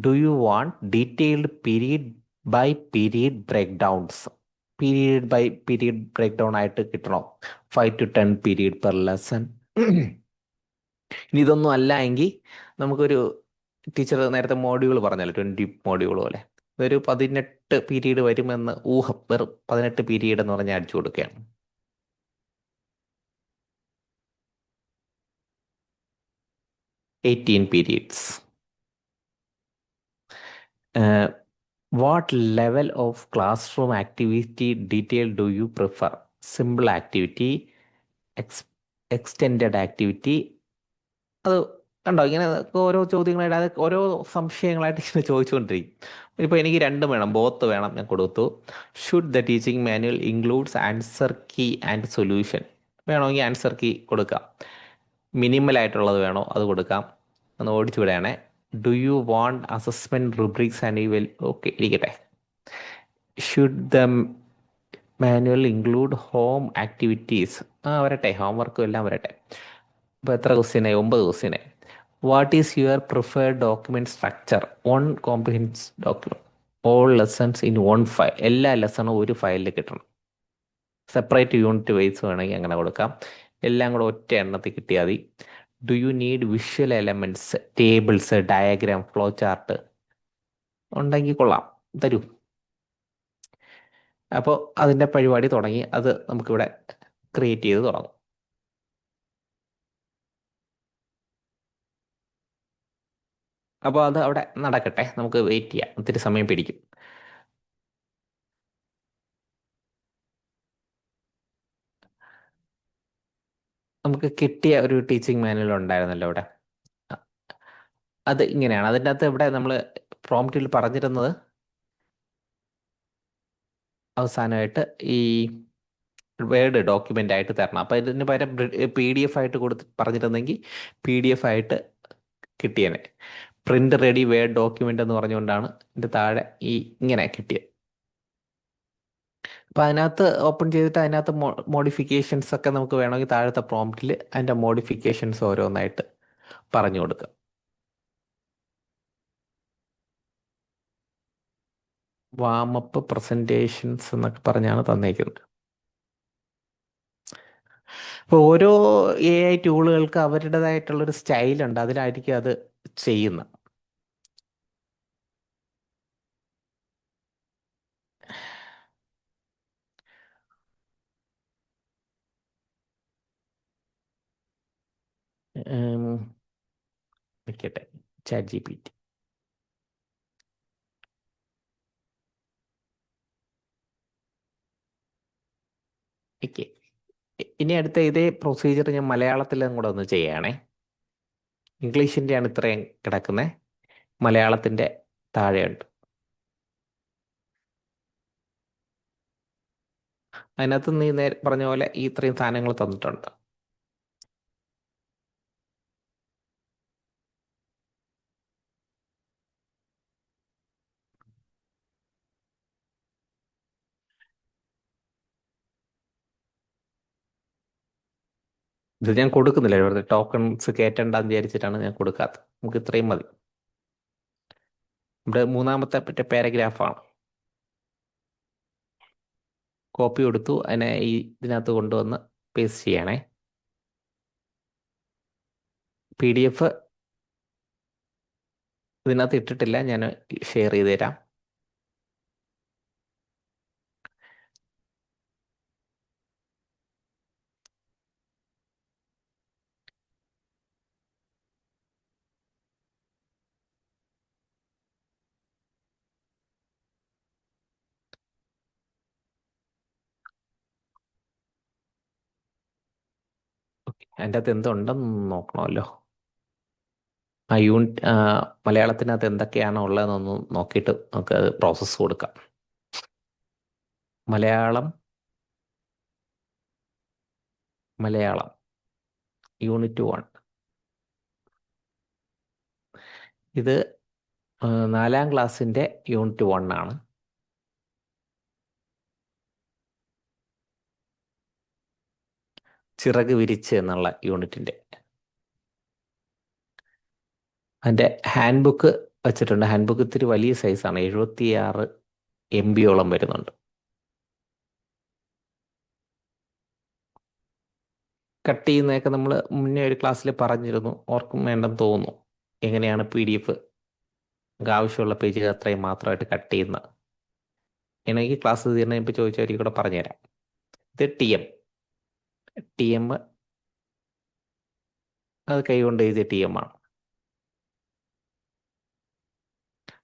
do you want detailed period by period breakdowns, period by period breakdown ആയിട്ട് കിട്ടണോ, 5 to 10 പീരീഡ് പെർ ലെസൺ. ഇനി ഇതൊന്നും അല്ല എങ്കിൽ നമുക്കൊരു ടീച്ചർ നേരത്തെ മോഡ്യൂൾ പറഞ്ഞല്ലോ, 20 മോഡ്യൂൾ പോലെ ഒരു 18 പീരീഡ് വരുമെന്ന് ഊഹം, വെറും 18 പീരീഡ് എന്ന് പറഞ്ഞാൽ അടിച്ചു കൊടുക്കുകയാണ്. 18 periods. What level of classroom activity detail do you prefer? Simple activity, extended activity. അത് കണ്ടോ, ഇങ്ങനെ ഓരോ ചോദ്യങ്ങളായിട്ട് അത് ഓരോ സംശയങ്ങളായിട്ട് ഇങ്ങനെ ചോദിച്ചുകൊണ്ടിരിക്കും. ഇപ്പോൾ എനിക്ക് രണ്ടും വേണം, ബോത്ത് വേണം, ഞാൻ കൊടുത്തു. Should the teaching manual includes answer key and solution, വേണമെങ്കിൽ ആൻസർ കീ കൊടുക്കാം. മിനിമൽ ആയിട്ടുള്ളത് വേണോ, അത് കൊടുക്കാം. ഒന്ന് ഓടിച്ചു വിടുകയാണേ. Do you want assessment rubrics and okay ഇരിക്കട്ടെ. Should the manual include home activities, വരട്ടെ, ഹോംവർക്കും എല്ലാം വരട്ടെ. ഇപ്പോൾ എത്ര ക്വസ്റ്റ്യനായി, 9 ക്വസ്റ്റ്യനായി. What is your preferred document structure? 1 comprehensive document, all lessons in 1 file, എല്ലാ ലെസണും ഒരു ഫയലിൽ കിട്ടണം. സെപ്പറേറ്റ് യൂണിറ്റ് വൈസ് വേണമെങ്കിൽ അങ്ങനെ കൊടുക്കാം. എല്ലാം കൂടെ ഒറ്റ എണ്ണത്തിൽ കിട്ടിയാൽ മതി. Do you need visual elements, tables, diagram, flow chart ഉണ്ടെങ്കിൽ കൊള്ളാം, തരൂ. അപ്പോൾ അതിൻ്റെ പരിപാടി തുടങ്ങി, അത് നമുക്കിവിടെ ക്രിയേറ്റ് ചെയ്ത് തുടങ്ങും. അപ്പോൾ അത് അവിടെ നടക്കട്ടെ, നമുക്ക് വെയിറ്റ് ചെയ്യാം, ഒത്തിരി സമയം പിടിക്കും. നമുക്ക് കിട്ടിയ ഒരു ടീച്ചിങ് മാനുവൽ ഉണ്ടായിരുന്നല്ലോ ഇവിടെ, അത് ഇങ്ങനെയാണ്. അതിൻ്റെ അകത്ത് ഇവിടെ നമ്മൾ പ്രോംപ്റ്റിൽ പറഞ്ഞിരുന്നത് അവസാനമായിട്ട് ഈ വേർഡ് ഡോക്യുമെന്റ് ആയിട്ട് തരണം. അപ്പം ഇതിന് പകരം PDF ആയിട്ട് പറഞ്ഞിരുന്നെങ്കിൽ PDF ആയിട്ട് കിട്ടിയേനെ. പ്രിന്റ് റെഡി വേർഡ് ഡോക്യുമെന്റ് എന്ന് പറഞ്ഞുകൊണ്ടാണ് ഇതിന്റെ താഴെ ഈ ഇങ്ങനെ കിട്ടിയത്. അപ്പം അതിനകത്ത് ഓപ്പൺ ചെയ്തിട്ട് അതിനകത്ത് മോഡിഫിക്കേഷൻസ് ഒക്കെ നമുക്ക് വേണമെങ്കിൽ താഴത്തെ പ്രോംപ്റ്റിൽ അതിന്റെ മോഡിഫിക്കേഷൻസ് ഓരോന്നായിട്ട് പറഞ്ഞു കൊടുക്കുക. വാമപ്പ് പ്രസന്റേഷൻസ് എന്നൊക്കെ പറഞ്ഞാണ് തന്നേക്കുന്നത്. അപ്പോൾ ഓരോ AI ടൂളുകൾക്ക് അവരുടേതായിട്ടുള്ളൊരു സ്റ്റൈലുണ്ട്, അതിലായിരിക്കും അത് ചെയ്യുന്നത്. നിൽക്കട്ടെ, ChatGPT. ഓക്കെ, ഇനി അടുത്ത ഇതേ പ്രൊസീജിയർ ഞാൻ മലയാളത്തിലും കൂടെ ഒന്ന് ചെയ്യുകയാണേ. ഇംഗ്ലീഷിൻ്റെയാണ് ഇത്രയും കിടക്കുന്നത്, മലയാളത്തിൻ്റെ താഴെയുണ്ട്. അതിനകത്ത് നീ പറഞ്ഞ പോലെ ഈ ഇത്രയും സാധനങ്ങൾ തന്നിട്ടുണ്ട്. ഇത് ഞാൻ കൊടുക്കുന്നില്ല, വെറുതെ ടോക്കൺസ് കയറ്റണ്ടെന്ന് വിചാരിച്ചിട്ടാണ് ഞാൻ കൊടുക്കാത്തത്. നമുക്ക് ഇത്രയും മതി. ഇവിടെ മൂന്നാമത്തെ മറ്റേ പാരഗ്രാഫാണ്. കോപ്പി കൊടുത്തു, അതിനെ ഈ ഇതിനകത്ത് കൊണ്ടുവന്ന് പേസ്റ്റ് ചെയ്യണേ. PDF ഇതിനകത്ത് ഇട്ടിട്ടില്ല, ഞാൻ ഷെയർ ചെയ്ത് തരാം. അതിൻ്റെ അകത്ത് എന്തുണ്ടെന്ന് നോക്കണമല്ലോ. ആ യൂണിറ്റ് മലയാളത്തിനകത്ത് എന്തൊക്കെയാണോ ഉള്ളതെന്നൊന്ന് നോക്കിയിട്ട് നമുക്ക് അത് പ്രോസസ്സ് കൊടുക്കാം. മലയാളം മലയാളം യൂണിറ്റ് 1. ഇത് 4ാം ക്ലാസ്സിൻ്റെ യൂണിറ്റ് 1 ആണ്. ചിറക് വിരിച്ച് എന്നുള്ള യൂണിറ്റിൻ്റെ. അതിൻ്റെ ഹാൻഡ് ബുക്ക് വച്ചിട്ടുണ്ട്. ഹാൻഡ് ബുക്ക് ഇത്തിരി വലിയ സൈസാണ്, 76 MB വരുന്നുണ്ട്. കട്ട് ചെയ്യുന്നതൊക്കെ നമ്മൾ മുന്നേ ഒരു ക്ലാസ്സിൽ പറഞ്ഞിരുന്നു, ഓർക്കും വേണ്ടെന്ന് തോന്നുന്നു. എങ്ങനെയാണ് PDF ആവശ്യമുള്ള പേജ് അത്രയും മാത്രമായിട്ട് കട്ട് ചെയ്യുന്നത്. എനിക്ക് ക്ലാസ് തീർന്നപ്പോൾ ചോദിച്ചവർക്ക് കൂടെ പറഞ്ഞുതരാം. ഇത് TM അത് കൈകൊണ്ട് എഴുതിയ TM ആണ്.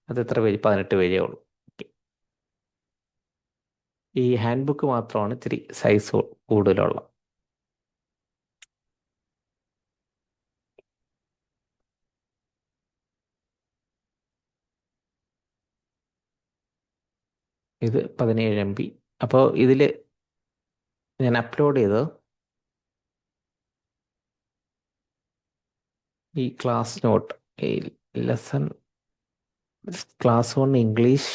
അത് എത്ര പേജ്? 18 പേജേ ഉള്ളൂ. ഈ ഹാൻഡ് ബുക്ക് മാത്രമാണ് ഇത്തിരി സൈസ് കൂടുതലുള്ള. ഇത് 17 MB. അപ്പോൾ ഇതിൽ ഞാൻ അപ്ലോഡ് ചെയ്ത് ഈ ക്ലാസ് നോട്ട്, ഈ lesson class 1 English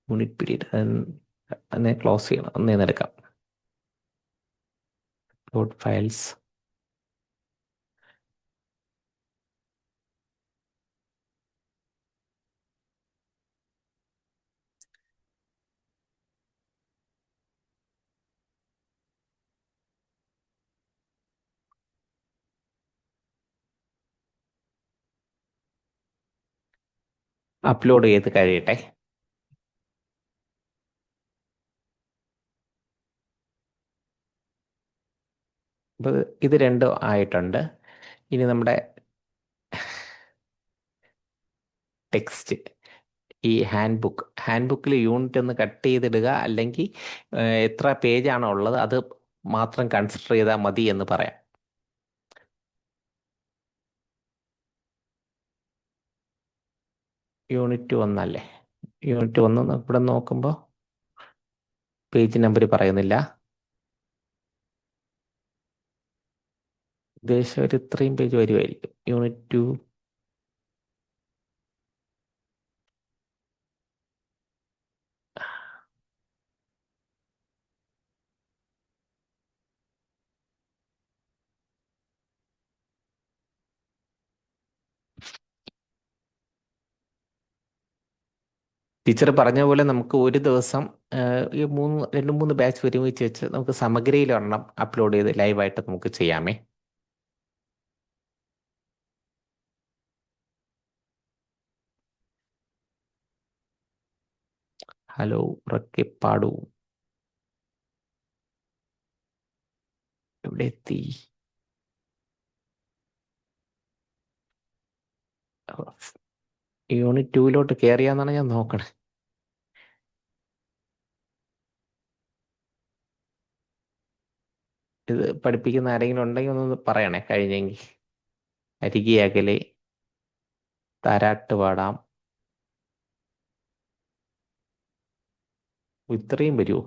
unit period അതിനെ ക്ലോസ് ചെയ്യണം. ഒന്നേന്ന് എടുക്കാം. Upload files. അപ്ലോഡ് ചെയ്ത് കഴിയട്ടെ. അപ്പോൾ ഇത് രണ്ടും ആയിട്ടുണ്ട്. ഇനി നമ്മുടെ ടെക്സ്റ്റ്, ഈ ഹാൻഡ് ബുക്കിൽ യൂണിറ്റ് ഒന്ന് കട്ട് ചെയ്തിടുക, അല്ലെങ്കിൽ എത്ര പേജാണോ ഉള്ളത് അത് മാത്രം കൺസിഡർ ചെയ്താൽ മതി എന്ന് പറയാം. യൂണിറ്റ് 1 അല്ലേ? യൂണിറ്റ് 1 ഇവിടെ നോക്കുമ്പോൾ പേജ് നമ്പർ പറയുന്നില്ല. ഉദ്ദേശം ഒരു ഇത്രയും പേജ് വരുമായിരിക്കും. യൂണിറ്റ് 2 ടീച്ചർ പറഞ്ഞ പോലെ നമുക്ക് ഒരു ദിവസം ഈ 2-3 ബാച്ച് ഒരുമിച്ച് വെച്ച് നമുക്ക് സമഗ്രയിൽ ഒരെണ്ണം അപ്ലോഡ് ചെയ്ത് ലൈവായിട്ട് നമുക്ക് ചെയ്യാമേ. ഹലോ, ഉറക്കെ പാടൂ. എവിടെ എത്തി? യൂണിറ്റ് 2 കയറിയാന്നാണ് ഞാൻ നോക്കണേ. ഇത് പഠിപ്പിക്കുന്ന ആരെങ്കിലും ഉണ്ടെങ്കിൽ ഒന്ന് പറയണേ കഴിഞ്ഞെങ്കിൽ. അരികെ അകലെ, താരാട്ട് പാടാം. ഇത്രയും വരുമോ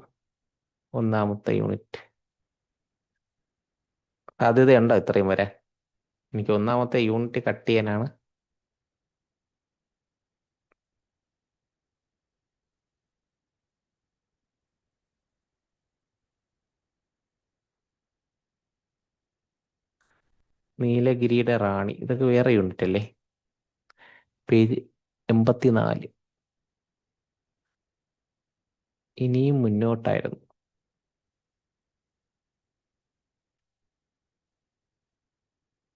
1ാമത്തെ യൂണിറ്റ്? സാധ്യതയുണ്ടോ ഇത്രയും വരെ? എനിക്ക് 1ാമത്തെ യൂണിറ്റ് കട്ട് ചെയ്യാനാണ്. നീലഗിരിയുടെ റാണി, ഇതൊക്കെ വേറെ യൂണിറ്റ് അല്ലേ? പേജ് 84. ഇനിയും മുന്നോട്ടായിരുന്നു.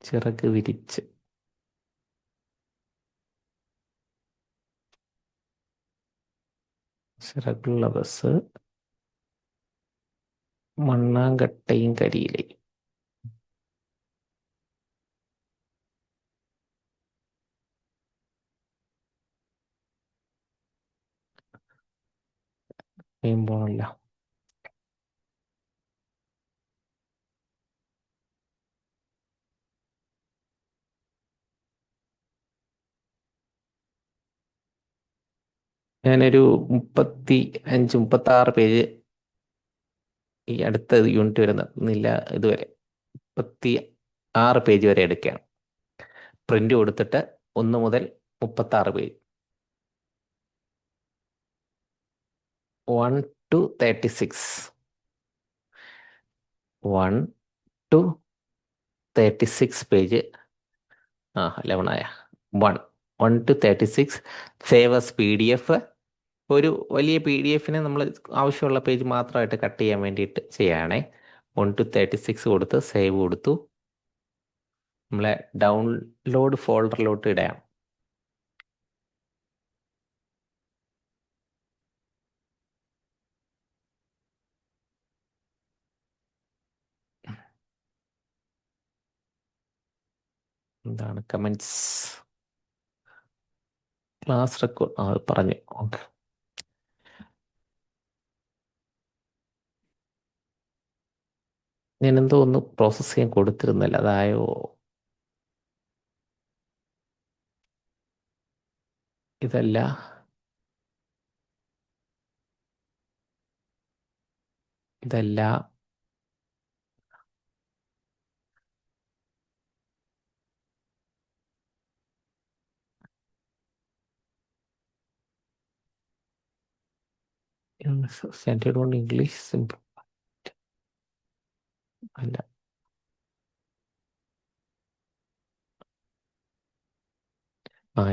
ചിറക് വിരിച്ച്. ചിറകുള്ള ബസ്, മണ്ണാങ്കട്ടയും കരിയിലയും. പോണല്ലോ. ഞാനൊരു 35-36 പേജ് ഈ അടുത്ത യൂണിറ്റ് വരുന്നില്ല ഇതുവരെ 36 പേജ് വരെ എടുക്കുകയാണ്. പ്രിന്റ് കൊടുത്തിട്ട് 1 മുതൽ 36 page 1 to 36 1 to 36 page 11 1 1 to 36 save as PDF. ഒരു വലിയ PDF-നെ നമ്മൾ ആവശ്യമുള്ള പേജ് മാത്രമായിട്ട് കട്ട് ചെയ്യാൻ വേണ്ടിയിട്ട് ചെയ്യുകയാണേ. 1 to 36 കൊടുത്ത് സേവ് കൊടുത്തു. നമ്മളെ ഡൗൺലോഡ് ഫോൾഡറിലോട്ട് ഇടാം. എന്താണ് കമന്റ്സ്? ക്ലാസ് റെക്കോർഡ് പറഞ്ഞു. ഓക്കെ, ഞാൻ എന്തോ ഒന്ന് പ്രോസസ്സ് ചെയ്യാൻ കൊടുത്തിരുന്നില്ല, അതായോ? ഇതല്ല, ഇതല്ല. സെൻറ്റേഡ് ഓൺ ഇംഗ്ലീഷ് സിമ്പിൾ അല്ല.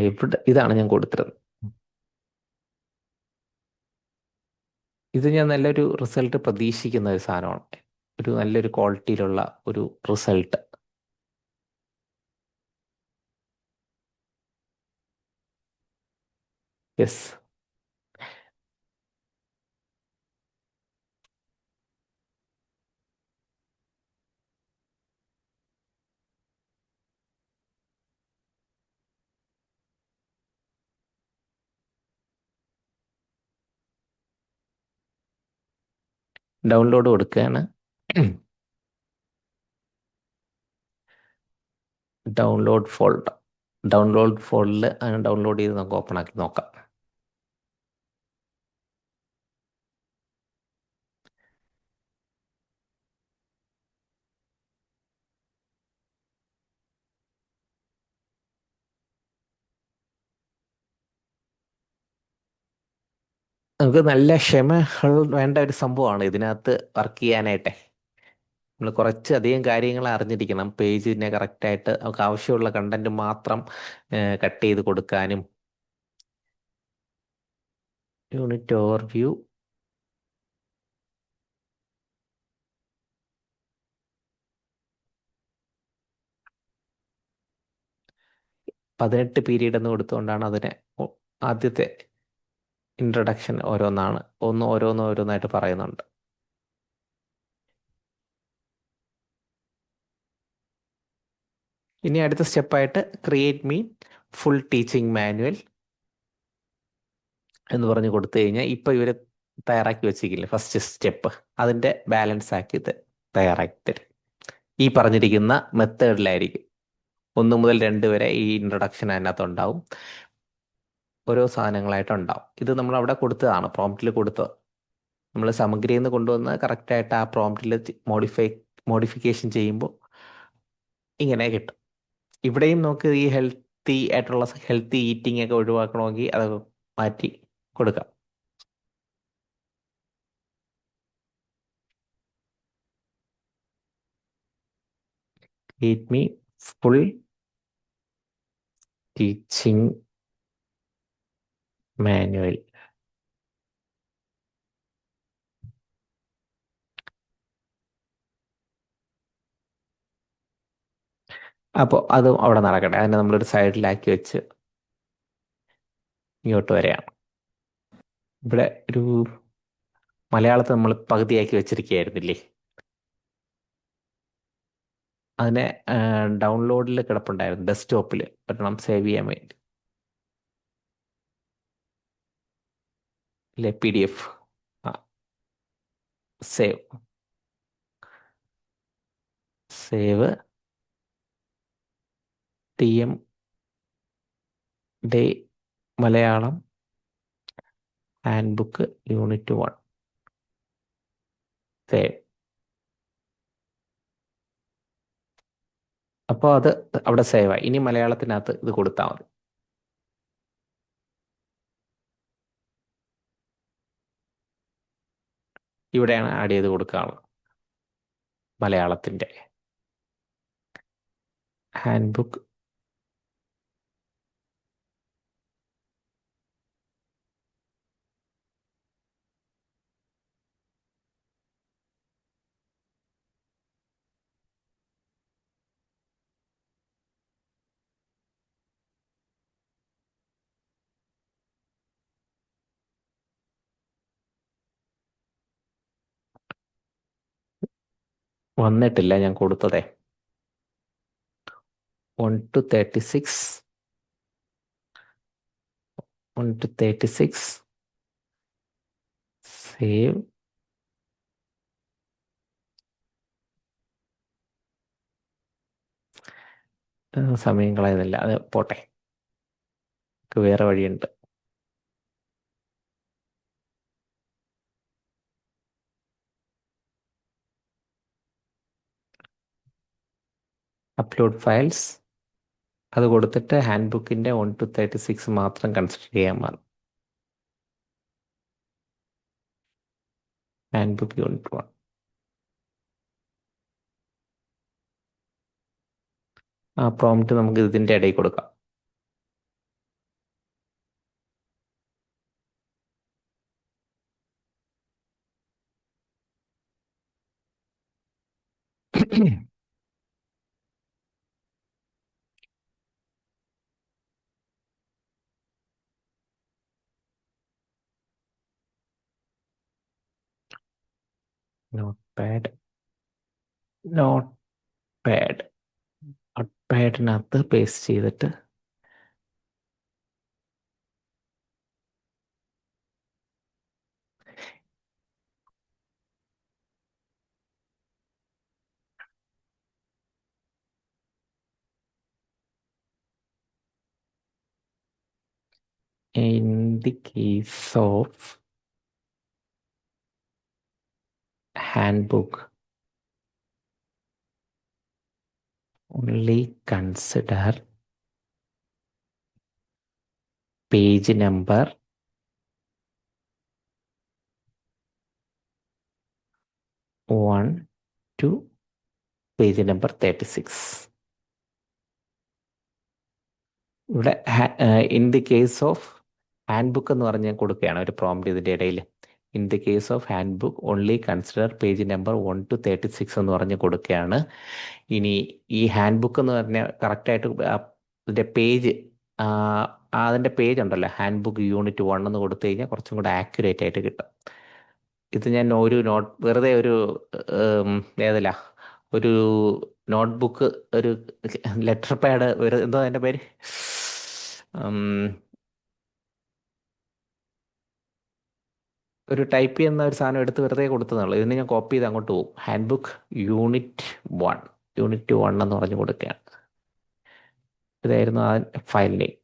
ഇവിടെ ഇതാണ് ഞാൻ കൊടുത്തിരുന്നത്. ഇത് ഞാൻ നല്ലൊരു റിസൾട്ട് പ്രതീക്ഷിക്കുന്ന ഒരു സാധനമാണ്. ഒരു നല്ലൊരു ക്വാളിറ്റിയിലുള്ള ഒരു റിസൾട്ട്. യെസ്. ഡൗൺലോഡ് കൊടുക്കുകയാണ്. ഡൗൺലോഡ് ഫോൾഡർ അതിന് ഡൗൺലോഡ് ചെയ്ത് നമുക്ക് ഓപ്പൺ ആക്കി നോക്കാം. നമുക്ക് നല്ല ക്ഷമ വേണ്ട ഒരു സംഭവമാണ് ഇതിനകത്ത് വർക്ക് ചെയ്യാനായിട്ടെ. നമ്മൾ കുറച്ച് അധികം കാര്യങ്ങൾ അറിഞ്ഞിരിക്കണം. പേജിനെ കറക്റ്റായിട്ട് നമുക്ക് ആവശ്യമുള്ള കണ്ടന്റ് മാത്രം കട്ട് ചെയ്ത് കൊടുക്കാനും. യൂണിറ്റ് ഓവർവ്യൂ, പതിനെട്ട് പീരീഡ് എന്ന് കൊടുത്തുകൊണ്ടാണ് അതിനെ ആദ്യത്തെ ഇൻട്രൊഡക്ഷൻ ഓരോന്നാണ്. ഓരോന്നായിട്ട് പറയുന്നുണ്ട്. ഇനി അടുത്ത സ്റ്റെപ്പായിട്ട് create me full teaching manual എന്ന് പറഞ്ഞ് കൊടുത്തു കഴിഞ്ഞാൽ ഇപ്പം ഇവർ തയ്യാറാക്കി വെച്ചിരിക്കില്ലേ ഫസ്റ്റ് സ്റ്റെപ്പ്, അതിൻ്റെ ബാലൻസ് ആക്കി ഇത് തയ്യാറാക്കി തരും. ഈ പറഞ്ഞിരിക്കുന്ന മെത്തേഡിലായിരിക്കും 1 മുതൽ 2 വരെ ഈ ഇൻട്രൊഡക്ഷൻ അതിനകത്ത് ഉണ്ടാവും. ഓരോ സാധനങ്ങളായിട്ടുണ്ടാവും. ഇത് നമ്മൾ അവിടെ കൊടുത്തതാണ്, പ്രോംപ്റ്റിൽ കൊടുത്തത്. നമ്മൾ സമഗ്രയിൽ നിന്ന് കൊണ്ടുവന്ന് കറക്റ്റായിട്ട് ആ പ്രോംപ്റ്റിൽ മോഡിഫിക്കേഷൻ ചെയ്യുമ്പോൾ ഇങ്ങനെ കിട്ടും. ഇവിടെയും നമുക്ക് ഈ ഹെൽത്തി ഈറ്റിംഗ് ഒക്കെ ഒഴിവാക്കണമെങ്കിൽ അത് മാറ്റി കൊടുക്കാം. Eat me full teaching manual. അപ്പോൾ അതും അവിടെ നടക്കട്ടെ. അതിനെ നമ്മളൊരു സൈഡിലാക്കി വെച്ച് ഇങ്ങോട്ട് വരെയാണ്. ഇവിടെ ഒരു മലയാളത്തിൽ നമ്മൾ പകുതിയാക്കി വെച്ചിരിക്കുകയായിരുന്നില്ലേ? അതിനെ ഡൗൺലോഡിൽ കിടപ്പുണ്ടായിരുന്നു, ഡെസ്ക്ടോപ്പിൽ ഒരെണ്ണം സേവ് ചെയ്യാൻ വേണ്ടി. ഇല്ലേ, PDF. Save TM day Malayalam hand book unit 1 save. അപ്പോൾ അത് അവിടെ സേവ് ആയി. ഇനി മലയാളത്തിനകത്ത് ഇത് കൊടുത്താൽ മതി. ഇവിടെയാണ് ആഡ് ചെയ്ത് കൊടുക്കാനുള്ളത്. മലയാളത്തിൻ്റെ ഹാൻഡ് ബുക്ക് വന്നിട്ടില്ല, ഞാൻ കൊടുത്തതേ. 1 to 36, 1 to 36 സേവ്. സമയം കളയുന്നില്ല, അത് പോട്ടെ, നമുക്ക് വേറെ വഴിയുണ്ട്. അപ്ലോഡ് ഫയൽസ് അത് കൊടുത്തിട്ട് ഹാൻഡ് ബുക്കിൻ്റെ 1 to 36 മാത്രം കൺസിഡർ ചെയ്യാൻ പാടില്ല. Hand book unit 1. ആ പ്രോംപ്റ്റ് നമുക്ക് ഇതിൻ്റെ ഇടയിൽ കൊടുക്കാം. Note pad, note pad, note പാഡിനകത്ത് പേസ്റ്റ് ചെയ്തിട്ട് in the case of handbook only consider page number 1 to page number 36. ഇവിടെ in the case of hand book എന്ന് പറഞ്ഞ് ഞാൻ കൊടുക്കുകയാണ് ഒരു പ്രോംപ്റ്റ് ഇതിൻ്റെ ഇടയിൽ. In the case of hand book only consider page number 1 to 36 എന്ന് പറഞ്ഞ് കൊടുക്കുകയാണ്. ഇനി ഈ ഹാൻഡ് ബുക്ക് എന്ന് പറഞ്ഞാൽ കറക്റ്റായിട്ട് ഇതിൻ്റെ പേജ്, അതിൻ്റെ പേജ് ഉണ്ടല്ലോ, ഹാൻഡ് ബുക്ക് യൂണിറ്റ് 1 എന്ന് കൊടുത്തു കഴിഞ്ഞാൽ കുറച്ചും കൂടെ ആക്യുറേറ്റ് ആയിട്ട് കിട്ടും. ഇത് ഞാൻ ഒരു വെറുതെ ഒരു ഏതല്ല ഒരു നോട്ട്ബുക്ക്, ഒരു ലെറ്റർ പാഡ്, ഒരു എന്തോ അതിൻ്റെ പേര്, ഒരു ടൈപ്പ് ചെയ്യുന്ന ഒരു സാധനം എടുത്ത് വെറുതെ കൊടുത്തതുള്ളൂ. ഇതിന് ഞാൻ കോപ്പി ചെയ്ത് അങ്ങോട്ട് പോകും. ഹാൻഡ് ബുക്ക് യൂണിറ്റ് 1 എന്ന് പറഞ്ഞു കൊടുക്കുകയാണ്. ഇതായിരുന്നു ആ ഫയൽ നെയിം.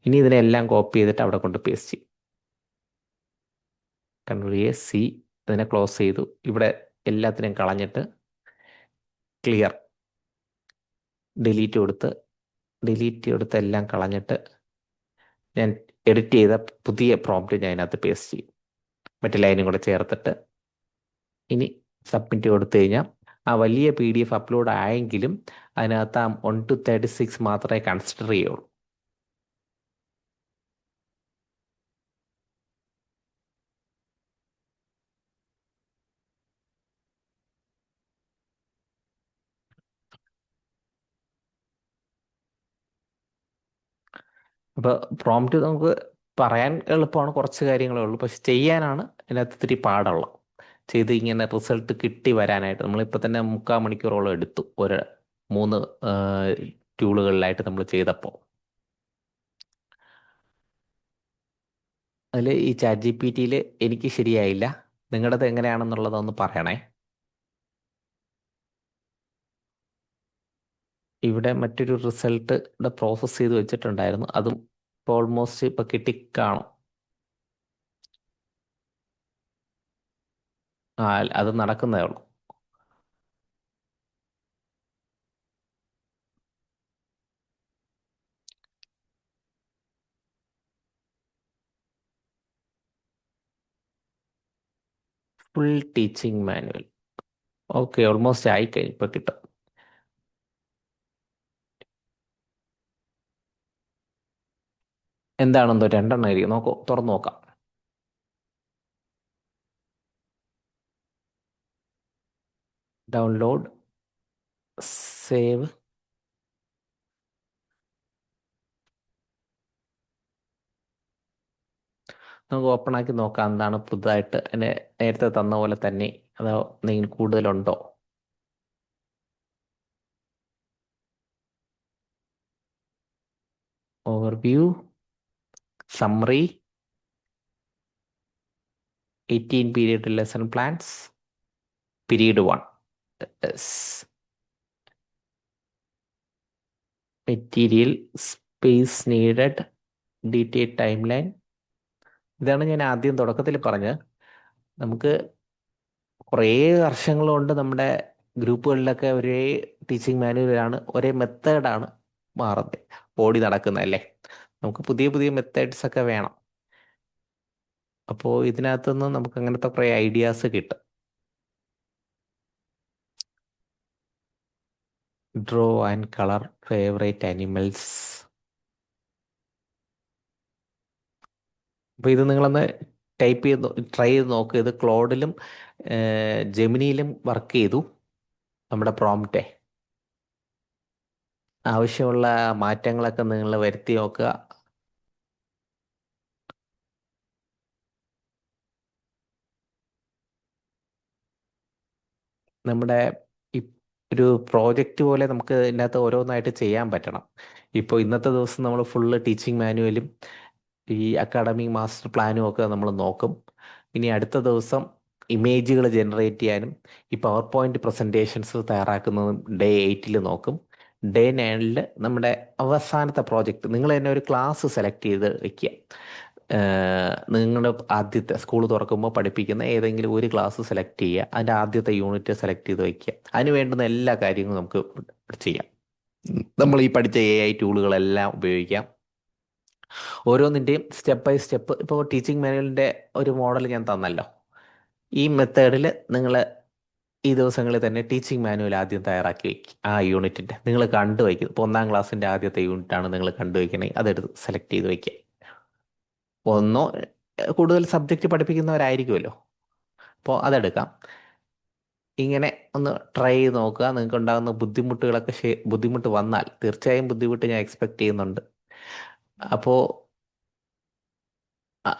ഇനി ഇതിനെല്ലാം കോപ്പി ചെയ്തിട്ട് അവിടെ കൊണ്ട് പേസ്റ്റ് ചെയ്യും. Ctrl+C, ഇതിനെ ക്ലോസ് ചെയ്തു. ഇവിടെ എല്ലാത്തിനെയും കളഞ്ഞിട്ട് ക്ലിയർ, ഡിലീറ്റ് കൊടുത്ത് എല്ലാം കളഞ്ഞിട്ട് ഞാൻ എഡിറ്റ് ചെയ്ത പുതിയ പ്രോംപ്റ്റ് ഞാൻ അതിനകത്ത് പേസ്റ്റ് ചെയ്യും. മറ്റു ലൈനും കൂടെ ചേർത്തിട്ട് ഇനി സബ്മിറ്റ് കൊടുത്തു കഴിഞ്ഞാൽ ആ വലിയ PDF അപ്ലോഡ് ആയെങ്കിലും അതിനകത്ത് ആ 1 to 36 മാത്രമേ കൺസിഡർ ചെയ്യുള്ളൂ. അപ്പോൾ പ്രോംപ്റ്റ് നമുക്ക് പറയാൻ എളുപ്പമാണ്, കുറച്ച് കാര്യങ്ങളേ ഉള്ളൂ, പക്ഷെ ചെയ്യാനാണ് ഇതിനകത്ത് ഇത്തിരി പാടുള്ളത്. ചെയ്ത് ഇങ്ങനെ റിസൾട്ട് കിട്ടി വരാനായിട്ട് നമ്മളിപ്പോൾ തന്നെ 3/4 മണിക്കൂറോളം എടുത്തു ഒരു 3 ടൂളുകളിലായിട്ട് നമ്മൾ ചെയ്തപ്പോൾ. അതിൽ ഈ ChatGPT-യിൽ എനിക്ക് ശരിയായില്ല, നിങ്ങളുടേത് എങ്ങനെയാണെന്നുള്ളതൊന്ന് പറയണേ. ഇവിടെ മറ്റൊരു റിസൾട്ട് ഇവിടെ പ്രോസസ്സ് ചെയ്ത് വെച്ചിട്ടുണ്ടായിരുന്നു, അതും ഇപ്പോൾ ഓൾമോസ്റ്റ് ഇപ്പോൾ കിട്ടിക്കാണും. ആ, അത് നടക്കുന്നതേ ഉള്ളൂ. Full teaching manual. Okay, almost ആയി കഴിഞ്ഞു, ഇപ്പൊ കിട്ടും. എന്താണെന്തോ രണ്ടെണ്ണം ആയിരിക്കും, നോക്കൂ, തുറന്നു നോക്കാം. Download, save. നമുക്ക് ഓപ്പൺ ആക്കി നോക്കാം എന്താണ് പുതുതായിട്ട് എന്നെ നേരത്തെ തന്ന പോലെ തന്നെ, അതോ എന്തെങ്കിലും കൂടുതലുണ്ടോ. Overview, summary, 18 period lesson plans, period 1, material, space needed, detail time line. ഇതാണ് ഞാൻ ആദ്യം തുടക്കത്തിൽ പറഞ്ഞത്. നമുക്ക് കുറേ വർഷങ്ങൾ കൊണ്ട് നമ്മുടെ ഗ്രൂപ്പുകളിലൊക്കെ ഒരേ ടീച്ചിങ് മാനുവലാണ്, ഒരേ മെത്തേഡാണ് മാറുന്നത്, ഓടി നടക്കുന്നതല്ലേ. നമുക്ക് പുതിയ പുതിയ മെത്തേഡ്സ് ഒക്കെ വേണം. അപ്പോൾ ഇതിനകത്തുനിന്ന് നമുക്ക് അങ്ങനത്തെ കുറേ ഐഡിയാസ് കിട്ടും. Draw and colour favourite animals. അപ്പോൾ ഇത് നിങ്ങളൊന്ന് ടൈപ്പ് ചെയ്ത് ട്രൈ ചെയ്ത് നോക്കുക. ഇത് ക്ലോഡിലും ജെമിനിയിലും വർക്ക് ചെയ്തു, നമ്മുടെ പ്രോംപ്റ്റേ. ആവശ്യമുള്ള മാറ്റങ്ങളൊക്കെ നിങ്ങൾ വരുത്തി നോക്കുക. നമ്മുടെ ഈ ഒരു പ്രോജക്റ്റ് പോലെ നമുക്ക് ഇതിനകത്ത് ഓരോന്നായിട്ട് ചെയ്യാൻ പറ്റണം. ഇപ്പോൾ ഇന്നത്തെ ദിവസം നമ്മൾ ഫുള്ള് ടീച്ചിങ് മാനുവലും ഈ അക്കാഡമിക് മാസ്റ്റർ പ്ലാനും ഒക്കെ നമ്മൾ നോക്കും. ഇനി അടുത്ത ദിവസം ഇമേജുകൾ ജനറേറ്റ് ചെയ്യാനും ഈ പവർ പോയിന്റ് പ്രസൻറ്റേഷൻസ് തയ്യാറാക്കുന്നതും ഡേ 8 നോക്കും. ഡേ 9 നമ്മുടെ അവസാനത്തെ പ്രോജക്റ്റ് നിങ്ങൾ തന്നെ ഒരു ക്ലാസ് സെലക്ട് ചെയ്ത് വെക്കുക. നിങ്ങളുടെ ആദ്യത്തെ സ്കൂൾ തുറക്കുമ്പോൾ പഠിപ്പിക്കുന്ന ഏതെങ്കിലും ഒരു ക്ലാസ് സെലക്ട് ചെയ്യുക, അതിൻ്റെ ആദ്യത്തെ യൂണിറ്റ് സെലക്ട് ചെയ്ത് വയ്ക്കുക. അതിന് വേണ്ടുന്ന എല്ലാ കാര്യങ്ങളും നമുക്ക് ചെയ്യാം. നമ്മൾ ഈ പഠിച്ച AI ടൂളുകളെല്ലാം ഉപയോഗിക്കാം. ഓരോന്നിൻ്റെയും സ്റ്റെപ്പ് ബൈ സ്റ്റെപ്പ്. ഇപ്പോൾ ടീച്ചിങ് മാനുവലിൻ്റെ ഒരു മോഡൽ ഞാൻ തന്നല്ലോ. ഈ മെത്തേഡിൽ നിങ്ങൾ ഈ ദിവസങ്ങളിൽ തന്നെ ടീച്ചിങ് മാനുവൽ ആദ്യം തയ്യാറാക്കി വയ്ക്കും. ആ യൂണിറ്റിൻ്റെ നിങ്ങൾ കണ്ടു വയ്ക്കും. ഇപ്പോൾ 1ാം ക്ലാസ്സിൻ്റെ ആദ്യത്തെ യൂണിറ്റാണ് നിങ്ങൾ കണ്ടു വയ്ക്കണമെങ്കിൽ അതെടുത്ത് സെലക്ട് ചെയ്ത് വയ്ക്കുക. ഒന്നോ കൂടുതൽ സബ്ജക്റ്റ് പഠിപ്പിക്കുന്നവരായിരിക്കുമല്ലോ, അപ്പോൾ അതെടുക്കാം. ഇങ്ങനെ ഒന്ന് ട്രൈ ചെയ്ത് നോക്കുക. നിങ്ങൾക്ക് ഉണ്ടാകുന്ന ബുദ്ധിമുട്ടുകളൊക്കെ ബുദ്ധിമുട്ട് വന്നാൽ, തീർച്ചയായും ബുദ്ധിമുട്ട് ഞാൻ എക്സ്പെക്ട് ചെയ്യുന്നുണ്ട്. അപ്പോൾ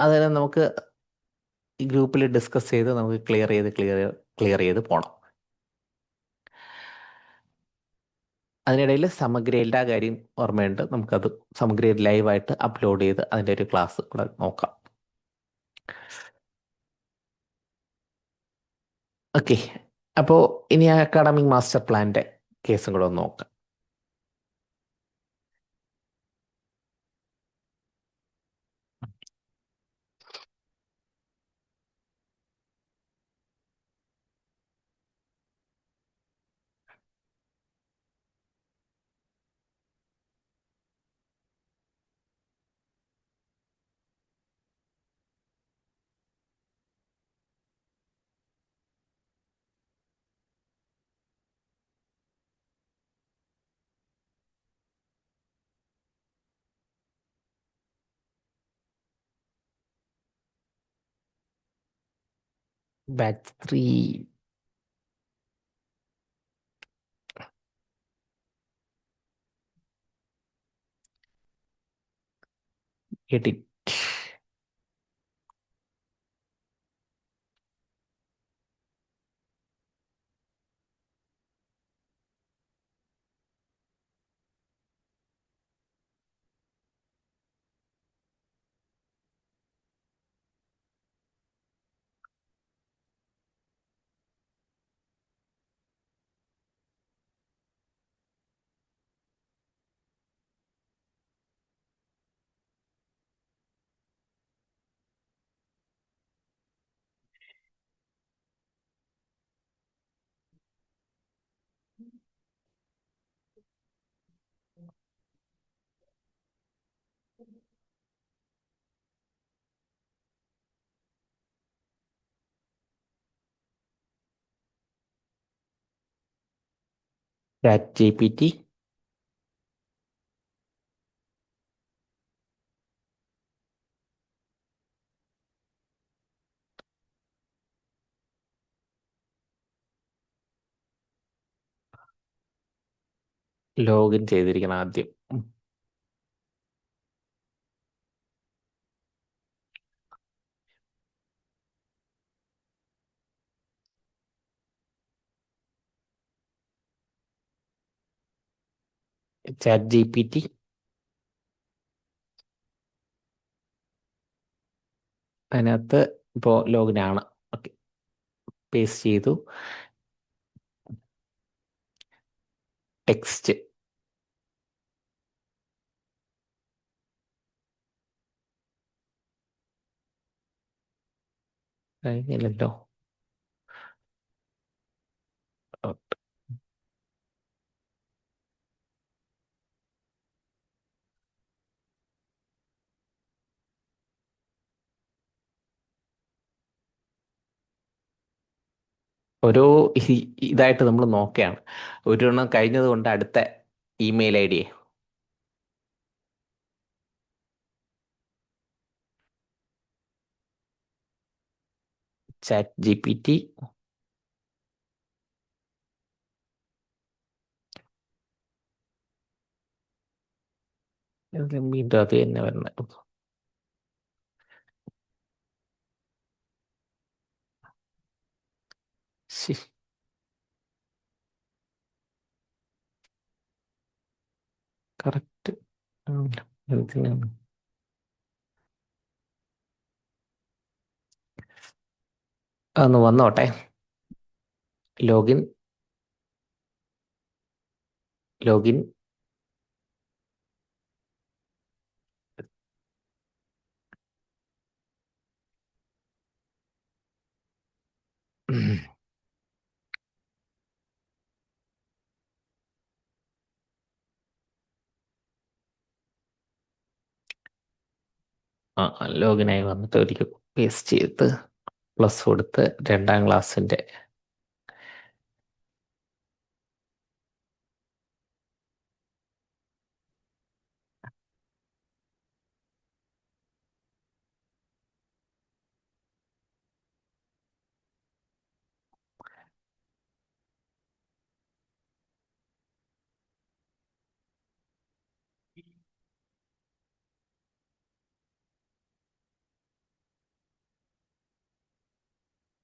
അതെല്ലാം നമുക്ക് ഈ ഗ്രൂപ്പിൽ ഡിസ്കസ് ചെയ്ത് നമുക്ക് ക്ലിയർ ചെയ്ത് പോകണം. അതിനിടയിൽ സമഗ്രയിലെ കാര്യം ഓർമ്മയുണ്ട്. നമുക്കത് സമഗ്രയിൽ ലൈവായിട്ട് അപ്ലോഡ് ചെയ്ത് അതിൻ്റെ ഒരു ക്ലാസ് കൂടെ നോക്കാം. ഓക്കെ, അപ്പോൾ ഇനി അക്കാഡമിക് മാസ്റ്റർ പ്ലാൻ്റെ കേസും കൂടെ ഒന്ന് നോക്കാം. Batch 3 edit. Chat GPT. Login ചെയ്തിരിക്കണം ആദ്യം. Chat GPT. അതിനകത്ത് ഇപ്പോൾ ലോഗിൻ ആണ്. ഓക്കെ, പേസ്റ്റ് ചെയ്തു. ടെക്സ്റ്റ് കഴിഞ്ഞില്ലല്ലോ. ഓരോ ഇതായിട്ട് നമ്മൾ നോക്കുകയാണ്. ഒരെണ്ണം കഴിഞ്ഞത് കൊണ്ട് അടുത്ത email I D chat GPT. വീണ്ടും അത് തന്നെ വരണം. കറക്റ്റ്. അതൊന്ന് വന്നോട്ടെ. ലോഗിൻ ലോഗിൻ ലോഗിനായി വന്നിട്ട് ഒരിക്കൽ പേസ്റ്റ് ചെയ്ത് പ്ലസ് കൊടുത്ത് 2ാം ക്ലാസ്സിൻ്റെ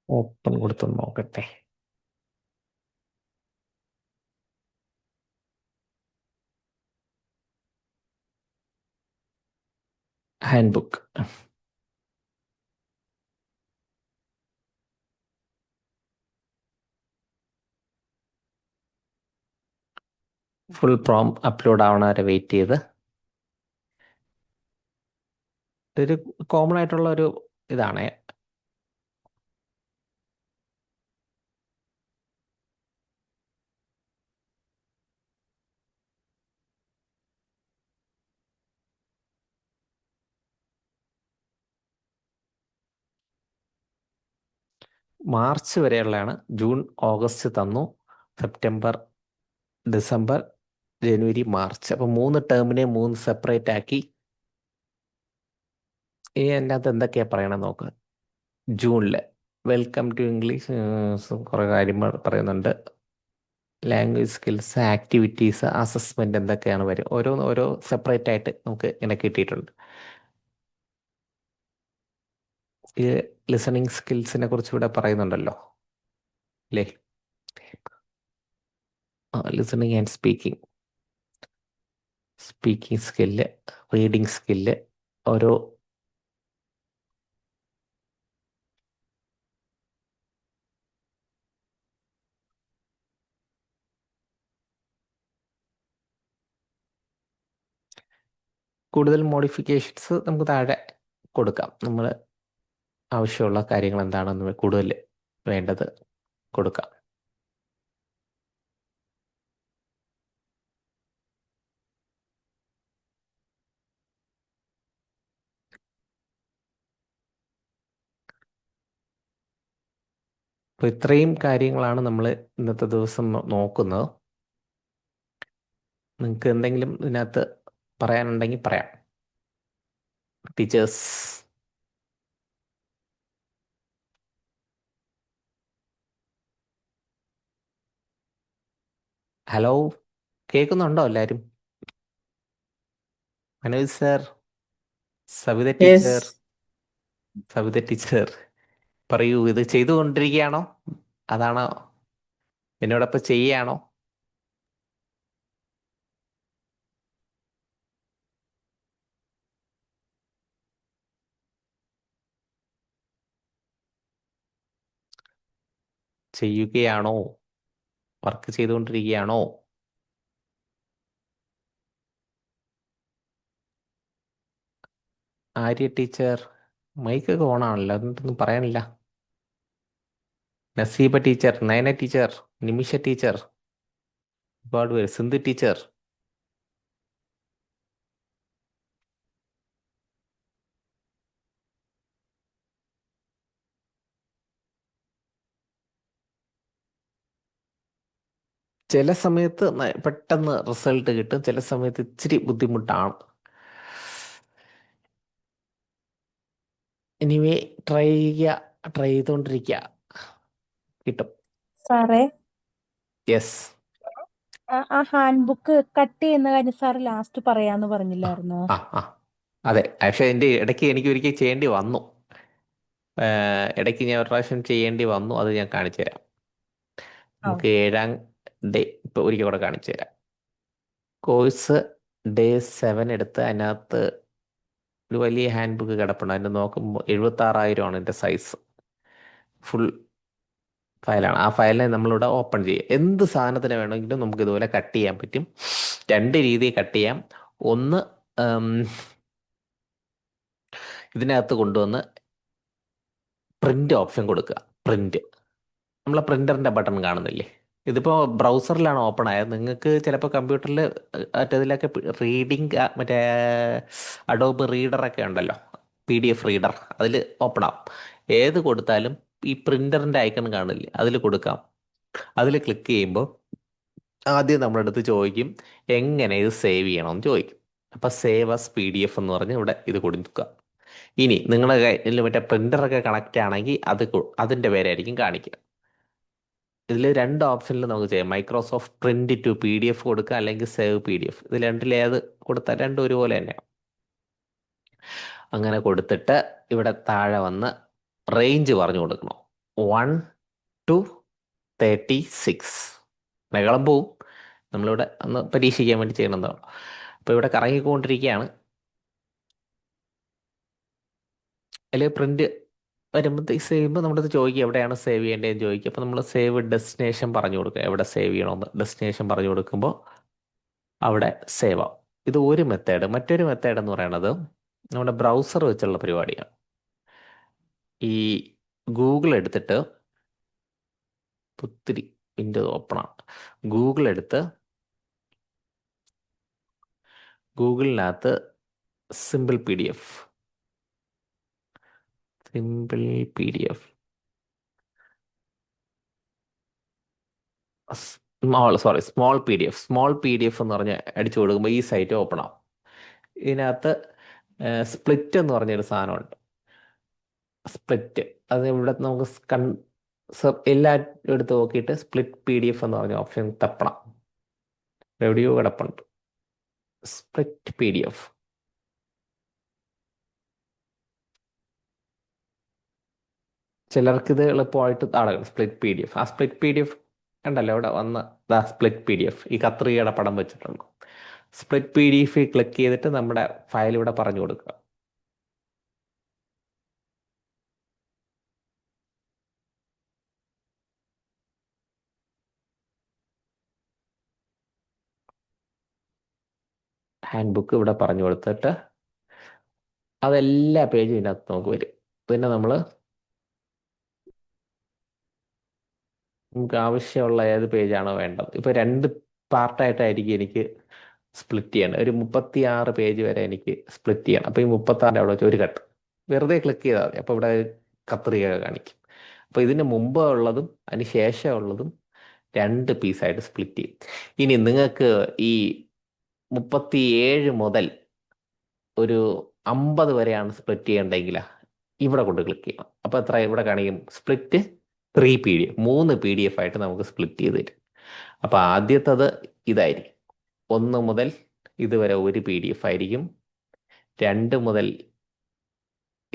ഓപ്പൺ കൊടുത്ത് നോക്കട്ടെ. Hand book. ഫുൾ പ്രോം അപ്ലോഡ് ആവണ വരെ വെയിറ്റ് ചെയ്ത്. ഇതൊരു കോമൺ ആയിട്ടുള്ള ഒരു ഇതാണ്. മാർച്ച് വരെയുള്ളതാണ്. ജൂൺ ഓഗസ്റ്റ് തന്നു, സെപ്റ്റംബർ ഡിസംബർ ജനുവരി മാർച്ച്. അപ്പം 3 ടേമിനെ 3 സെപ്പറേറ്റ് ആക്കി. എൻ്റെ അകത്ത് എന്തൊക്കെയാ പറയണം നോക്ക്. ജൂണിൽ വെൽക്കം ടു ഇംഗ്ലീഷ് കുറേ കാര്യങ്ങൾ പറയുന്നുണ്ട്. ലാംഗ്വേജ് സ്കിൽസ്, ആക്ടിവിറ്റീസ്, അസസ്മെന്റ് എന്തൊക്കെയാണ് വരും, ഓരോ സെപ്പറേറ്റ് ആയിട്ട് നമുക്ക് ഇങ്ങനെ കിട്ടിയിട്ടുണ്ട്. ഈ ലിസണിങ് സ്കിൽസിനെ കുറിച്ച് ഇവിടെ പറയുന്നുണ്ടല്ലോ അല്ലേ. Listening and speaking skill, reading skill, ഓരോ കൂടുതൽ മോഡിഫിക്കേഷൻസ് നമുക്ക് താഴെ കൊടുക്കാം. നമ്മൾ ആവശ്യമുള്ള കാര്യങ്ങൾ എന്താണെന്ന് കൂടുതൽ വേണ്ടത് കൊടുക്കാം. അപ്പോൾ ഇത്രയും കാര്യങ്ങളാണ് നമ്മൾ ഇന്നത്തെ ദിവസം നോക്കുന്നത്. നിങ്ങൾക്ക് എന്തെങ്കിലും ഇതിനകത്ത് പറയാനുണ്ടെങ്കിൽ പറയാം. ടീച്ചേഴ്സ്, ഹലോ, കേൾക്കുന്നുണ്ടോ എല്ലാവരും? Manoj sir, Savitha yes. Teacher, Savitha teacher, പറയൂ, ഇത് ചെയ്തുകൊണ്ടിരിക്കുകയാണോ? അതാണോ എന്നോടൊപ്പം ചെയ്യുകയാണോ? ചെയ്യുകയാണോ? വർക്ക് ചെയ്തുകൊണ്ടിരിക്കുകയാണോ? ആര്യ ടീച്ചർ, മൈക്കൊക്കെ ഓണാണല്ലോ, അതൊന്നും പറയാനില്ല. Naseeba teacher, Nayana teacher, Nimisha teacher, ഒരുപാട് പേര്, സിന്ധു ടീച്ചർ. ചില സമയത്ത് പെട്ടെന്ന് റിസൾട്ട് കിട്ടും, ചില സമയത്ത് ഇച്ചിരി ബുദ്ധിമുട്ടാണ്. എനിവേ, ട്രൈ ചെയ്യുക, ട്രൈ ചെയ്തുകൊണ്ടിരിക്കുക, കിട്ടും. സാറേ, യെസ്. ആ ഹാൻഡ് ബുക്ക് കട്ട് ചെയ്യുന്ന കാര്യം സാറ് ലാസ്റ്റ് പറയാന്ന് ആ പറഞ്ഞില്ലായിരുന്നോ? ആ ആ അതെ, പക്ഷേ എൻ്റെ ഇടയ്ക്ക് എനിക്ക് ഒരിക്കൽ ചെയ്യേണ്ടി വന്നു. ഇടയ്ക്ക് ഞാൻ ഒരു പ്രാവശ്യം ചെയ്യേണ്ടി വന്നു, അത് ഞാൻ കാണിച്ചു തരാം. ആ, നമുക്ക് 7ാം ഡേ ഇപ്പോൾ ഒരിക്കൽ കൂടെ കാണിച്ചു തരാം. കോഴ്സ് ഡേ 7 എടുത്ത് അതിനകത്ത് ഒരു വലിയ ഹാൻഡ് ബുക്ക് കിടപ്പുണ്ട്. അതിൻ്റെ നോക്കുമ്പോൾ 76,000 ആണ് എൻ്റെ സൈസ്. ഫുൾ ഫയലാണ്. ആ ഫയലിനെ നമ്മളിവിടെ ഓപ്പൺ ചെയ്യുക. എന്ത് സാധനത്തിന് വേണമെങ്കിലും നമുക്ക് ഇതുപോലെ കട്ട് ചെയ്യാൻ പറ്റും. രണ്ട് രീതിയിൽ കട്ട് ചെയ്യാം. ഒന്ന്, ഉം, ഇതിനകത്ത് കൊണ്ടുവന്ന് പ്രിന്റ് ഓപ്ഷൻ കൊടുക്കുക. പ്രിന്റ്, നമ്മളെ പ്രിന്ററിന്റെ ബട്ടൺ കാണുന്നില്ലേ? ഇതിപ്പോൾ ബ്രൗസറിലാണ് ഓപ്പൺ ആയത്. നിങ്ങൾക്ക് ചിലപ്പോൾ കമ്പ്യൂട്ടറിൽ മറ്റേതിലൊക്കെ റീഡിങ്, മറ്റേ അഡോബ് റീഡറൊക്കെ ഉണ്ടല്ലോ, PDF റീഡർ, അതിൽ ഓപ്പൺ ആവും. ഏത് കൊടുത്താലും ഈ പ്രിന്ററിന്റെ ഐക്കൺ കാണില്ലേ, അതിൽ കൊടുക്കാം. അതിൽ ക്ലിക്ക് ചെയ്യുമ്പോൾ ആദ്യം നമ്മുടെ അടുത്ത് ചോദിക്കും എങ്ങനെ ഇത് സേവ് ചെയ്യണമെന്ന് ചോദിക്കും. അപ്പം സേവ് ആസ് PDF എന്ന് പറഞ്ഞ് ഇവിടെ ഇത് കൊടുക്കുക. ഇനി നിങ്ങളുടെ കയ്യിൽ മറ്റേ പ്രിന്ററൊക്കെ കണക്റ്റ് ആണെങ്കിൽ അതിൻ്റെ പേരായിരിക്കും കാണിക്കുക. ഇതിൽ രണ്ട് ഓപ്ഷനിൽ നമുക്ക് ചെയ്യാം. മൈക്രോസോഫ്റ്റ് പ്രിന്റ് ടു PDF കൊടുക്കുക, അല്ലെങ്കിൽ സേവ് PDF. ഇതിൽ രണ്ടിലേത് കൊടുത്താൽ രണ്ടും ഒരുപോലെ തന്നെ. അങ്ങനെ കൊടുത്തിട്ട് ഇവിടെ താഴെ വന്ന് റേഞ്ച് പറഞ്ഞു കൊടുക്കണം. 1 to 36. ബഹളം പോവും. നമ്മളിവിടെ ഒന്ന് പരീക്ഷിക്കാൻ വേണ്ടി ചെയ്യണമെന്നാണ്. അപ്പോൾ ഇവിടെ കറങ്ങിക്കൊണ്ടിരിക്കുകയാണ്. അതിൽ പ്രിന്റ് വരുമ്പോഴത്തേക്ക് ചെയ്യുമ്പോൾ നമ്മുടെ അടുത്ത് ചോദിക്കുക എവിടെയാണ് സേവ് ചെയ്യേണ്ടതെന്ന് ചോദിക്കുക. അപ്പോൾ നമ്മൾ സേവ് ഡെസ്റ്റിനേഷൻ പറഞ്ഞു കൊടുക്കുക, എവിടെ സേവ് ചെയ്യണമെന്ന്. ഡെസ്റ്റിനേഷൻ പറഞ്ഞു കൊടുക്കുമ്പോൾ അവിടെ സേവ് ആവും. ഇത് ഒരു മെത്തേഡ്. മറ്റൊരു മെത്തേഡ് എന്ന് പറയുന്നത് നമ്മുടെ ബ്രൗസർ വെച്ചുള്ള പരിപാടിയാണ്. ഈ ഗൂഗിൾ എടുത്തിട്ട്, ഒത്തിരി വിൻഡോ ഓപ്പണാണ്. ഗൂഗിൾ എടുത്ത് ഗൂഗിളിനകത്ത് simple PDF, simple PDF, small PDF എന്ന് പറഞ്ഞ് അടിച്ചു കൊടുക്കുമ്പോൾ ഈ സൈറ്റ് ഓപ്പൺ ആവും. ഇതിനകത്ത് സ്പ്ലിറ്റ് എന്ന് പറഞ്ഞൊരു സാധനമുണ്ട്. സ്പ്ലിറ്റ്, അത് ഇവിടെ നമുക്ക് എല്ലാ എടുത്ത് നോക്കിയിട്ട് സ്പ്ലിറ്റ് PDF എന്ന് പറഞ്ഞ ഓപ്ഷൻ തപ്പണം. എവിടെയോ കിടപ്പുണ്ട് സ്പ്ലിറ്റ് PDF. ചിലർക്ക് ഇത് എളുപ്പമായിട്ട് താടകം സ്പ്ലിറ്റ് PDF. ആ സ്പ്ലിറ്റ് PDF ഉണ്ടല്ലോ, ഇവിടെ വന്ന് സ്പ്ലിറ്റ് PDF ഈ കത്രികയുടെ പടം വെച്ചിട്ടുണ്ട്. സ്പ്ലിറ്റ് PDF ക്ലിക്ക് ചെയ്തിട്ട് നമ്മുടെ ഫയൽ ഇവിടെ പറഞ്ഞു കൊടുക്കുക. ഹാൻഡ് ബുക്ക് ഇവിടെ പറഞ്ഞു കൊടുത്തിട്ട് അതെല്ലാ പേജും ഇതിനകത്ത് നമുക്ക് വരും. പിന്നെ നമുക്ക് ആവശ്യമുള്ള ഏത് പേജാണോ വേണ്ടത്. ഇപ്പോൾ 2 പാർട്ടായിട്ടായിരിക്കും എനിക്ക് സ്പ്ലിറ്റ് ചെയ്യണം. ഒരു 36 പേജ് വരെ എനിക്ക് സ്പ്ലിറ്റ് ചെയ്യണം. അപ്പോൾ ഈ 36 അവിടെ വെച്ച് ഒരു കട്ട് വെറുതെ ക്ലിക്ക് ചെയ്താൽ മതി. അപ്പോൾ ഇവിടെ കത്രിക കാണിക്കും. അപ്പോൾ ഇതിന് മുമ്പ് ഉള്ളതും അതിന് ശേഷം ഉള്ളതും 2 പീസായിട്ട് സ്പ്ലിറ്റ് ചെയ്യും. ഇനി നിങ്ങൾക്ക് ഈ 37 മുതൽ ഒരു 50 വരെയാണ് സ്പ്ലിറ്റ് ചെയ്യേണ്ടെങ്കിൽ ഇവിടെ കൊണ്ട് ക്ലിക്ക് ചെയ്യണം. അപ്പോൾ എത്ര ഇവിടെ കാണിക്കും? സ്പ്ലിറ്റ് 3 PDF, 3 PDF ആയിട്ട് നമുക്ക് സ്പ്ലിറ്റ് ചെയ്ത് തരും. അപ്പോൾ ആദ്യത്തത് ഇതായിരിക്കും. 1 മുതൽ ഇതുവരെ ഒരു PDF ആയിരിക്കും. 2 മുതൽ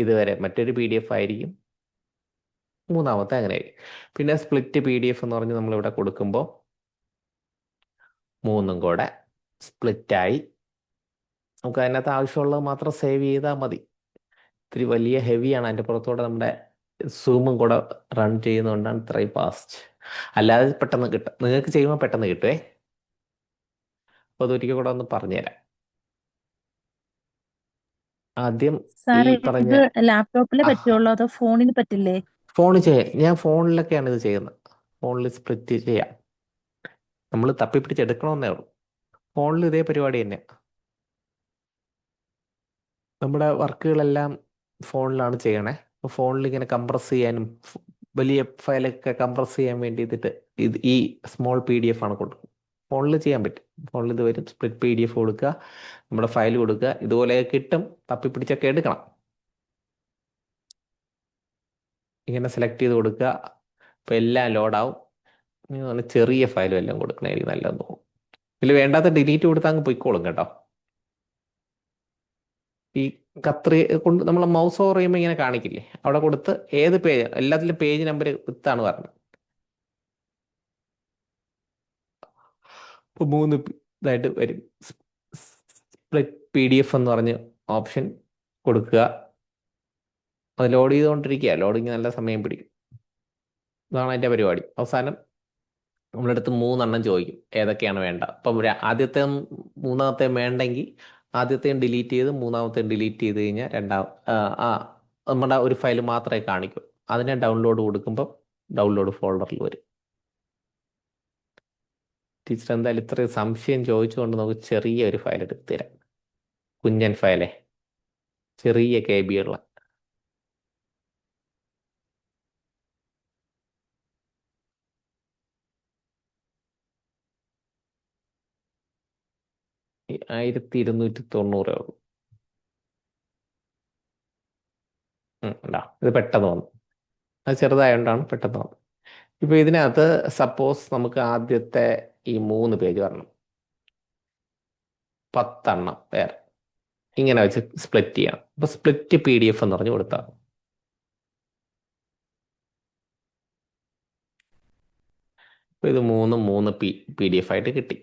ഇതുവരെ മറ്റൊരു PDF ആയിരിക്കും. മൂന്നാമത്തെ അങ്ങനെ ആയിരിക്കും. പിന്നെ സ്പ്ലിറ്റ് PDF എന്ന് പറഞ്ഞ് നമ്മളിവിടെ കൊടുക്കുമ്പോൾ 3ഉം കൂടെ സ്പ്ലിറ്റായി നമുക്ക് അതിനകത്ത് ആവശ്യമുള്ളത് മാത്രം സേവ് ചെയ്താൽ മതി. ഇത്തിരി വലിയ ഹെവിയാണ്. അതിൻ്റെ പുറത്തൂടെ നമ്മുടെ സൂമും കൂടെ റൺ ചെയ്യുന്നതുകൊണ്ടാണ് ഇത്രയും ഫാസ്റ്റ്. അല്ലാതെ പെട്ടെന്ന് കിട്ടും. നിങ്ങൾക്ക് ചെയ്യുമ്പോൾ പെട്ടെന്ന് കിട്ടുമേ. അപ്പോൾ അതൊരിക്കൽ കൂടെ ഒന്ന് പറഞ്ഞുതരാം. ആദ്യം ഈ സാറേ പറഞ്ഞ ഇത് ലാപ്ടോപ്പിലെ ആ പറ്റുള്ളൂ അതോ ഫോണിന് പറ്റില്ലേ? ഫോണിൽ ചെയ്യാം. ഞാൻ ഫോണിലൊക്കെയാണ് ഇത് ചെയ്യുന്നത്. ഫോണിൽ സ്പ്ലിറ്റ് ചെയ്യാം. നമ്മൾ തപ്പിപ്പിടിച്ചെടുക്കണമെന്നേ ഉള്ളൂ. ഫോണിൽ ഇതേ പരിപാടി തന്നെ. നമ്മുടെ വർക്കുകളെല്ലാം ഫോണിലാണ് ചെയ്യണേ. അപ്പോൾ ഫോണിൽ ഇങ്ങനെ കംപ്രസ് ചെയ്യാനും വലിയ ഫയലൊക്കെ കംപ്രസ് ചെയ്യാൻ വേണ്ടിയിട്ട് ഈ സ്മോൾ PDF ആണ് കൊടുക്കുന്നത്. ഫോണിൽ ചെയ്യാൻ പറ്റും. ഫോണിൽ ഇത് വരും. സ്പ്ലിറ്റ് PDF കൊടുക്കുക, നമ്മുടെ ഫയൽ കൊടുക്കുക. ഇതുപോലെ കിട്ടും. തപ്പിപ്പിടിച്ചൊക്കെ എടുക്കണം. ഇങ്ങനെ സെലക്ട് ചെയ്ത് കൊടുക്കുക. അപ്പോൾ എല്ലാം ലോഡാവും. ചെറിയ ഫയലും എല്ലാം കൊടുക്കണമായിരിക്കും നല്ലതെന്ന് തോന്നും. ഇതിൽ വേണ്ടാത്ത ഡിലീറ്റ് കൊടുത്താൽ അങ്ങ് പൊയ്ക്കോളും കേട്ടോ. ഈ കത്രി കൊണ്ട് നമ്മൾ മൗസ് ഓവർ ചെയ്യുമ്പോൾ ഇങ്ങനെ കാണിക്കില്ലേ, അവിടെ കൊടുത്ത് ഏത് പേജ്, എല്ലാത്തിലും പേജ് നമ്പർ വിത്താണ് പറഞ്ഞത്. ഇപ്പോൾ 3 ഇതായിട്ട് വരും. സ്പ്ലിറ്റ് PDF എന്ന് പറഞ്ഞ് ഓപ്ഷൻ കൊടുക്കുക. അത് ലോഡ് ചെയ്തുകൊണ്ടിരിക്കുക. ലോഡിങ് നല്ല സമയം പിടിക്കും. ഇതാണ് അതിൻ്റെ പരിപാടി. അവസാനം നമ്മളടുത്ത് 3 എണ്ണം ചോദിക്കും ഏതൊക്കെയാണ് വേണ്ട. അപ്പം ആദ്യത്തെ 3ാമത്തെ വേണ്ടെങ്കിൽ ആദ്യത്തെയും ഡിലീറ്റ് ചെയ്ത് 3ാമത്തെയും ഡിലീറ്റ് ചെയ്ത് കഴിഞ്ഞാൽ നമ്മുടെ ഒരു ഫയൽ മാത്രമേ കാണിക്കൂ. അതിനെ ഡൗൺലോഡ് കൊടുക്കുമ്പോൾ ഡൗൺലോഡ് ഫോൾഡറിൽ വരും. ടീച്ചർ എന്തായാലും ഇത്രയും സംശയം ചോദിച്ചുകൊണ്ട് നമുക്ക് ചെറിയൊരു ഫയൽ എടുത്ത് തരാം. കുഞ്ഞൻ ഫയലേ, ചെറിയ KB ഉള്ള. ഈ 1290 ഉള്ളൂ. ഉണ്ടാ, ഇത് പെട്ടെന്ന് വന്നു. അത് ചെറുതായതുകൊണ്ടാണ് പെട്ടെന്ന് വന്നത്. ഇപ്പോൾ ഇതിനകത്ത് സപ്പോസ് നമുക്ക് ആദ്യത്തെ ഈ 3 പേജ് വരണം, 10 എണ്ണം വേറെ ഇങ്ങനെ വെച്ച് സ്പ്ലിറ്റ് ചെയ്യണം. അപ്പോൾ സ്പ്ലിറ്റ് PDF എന്ന് പറഞ്ഞ് കൊടുത്താൽ ഇപ്പോൾ ഇത് 3 PDF ആയിട്ട് കിട്ടി.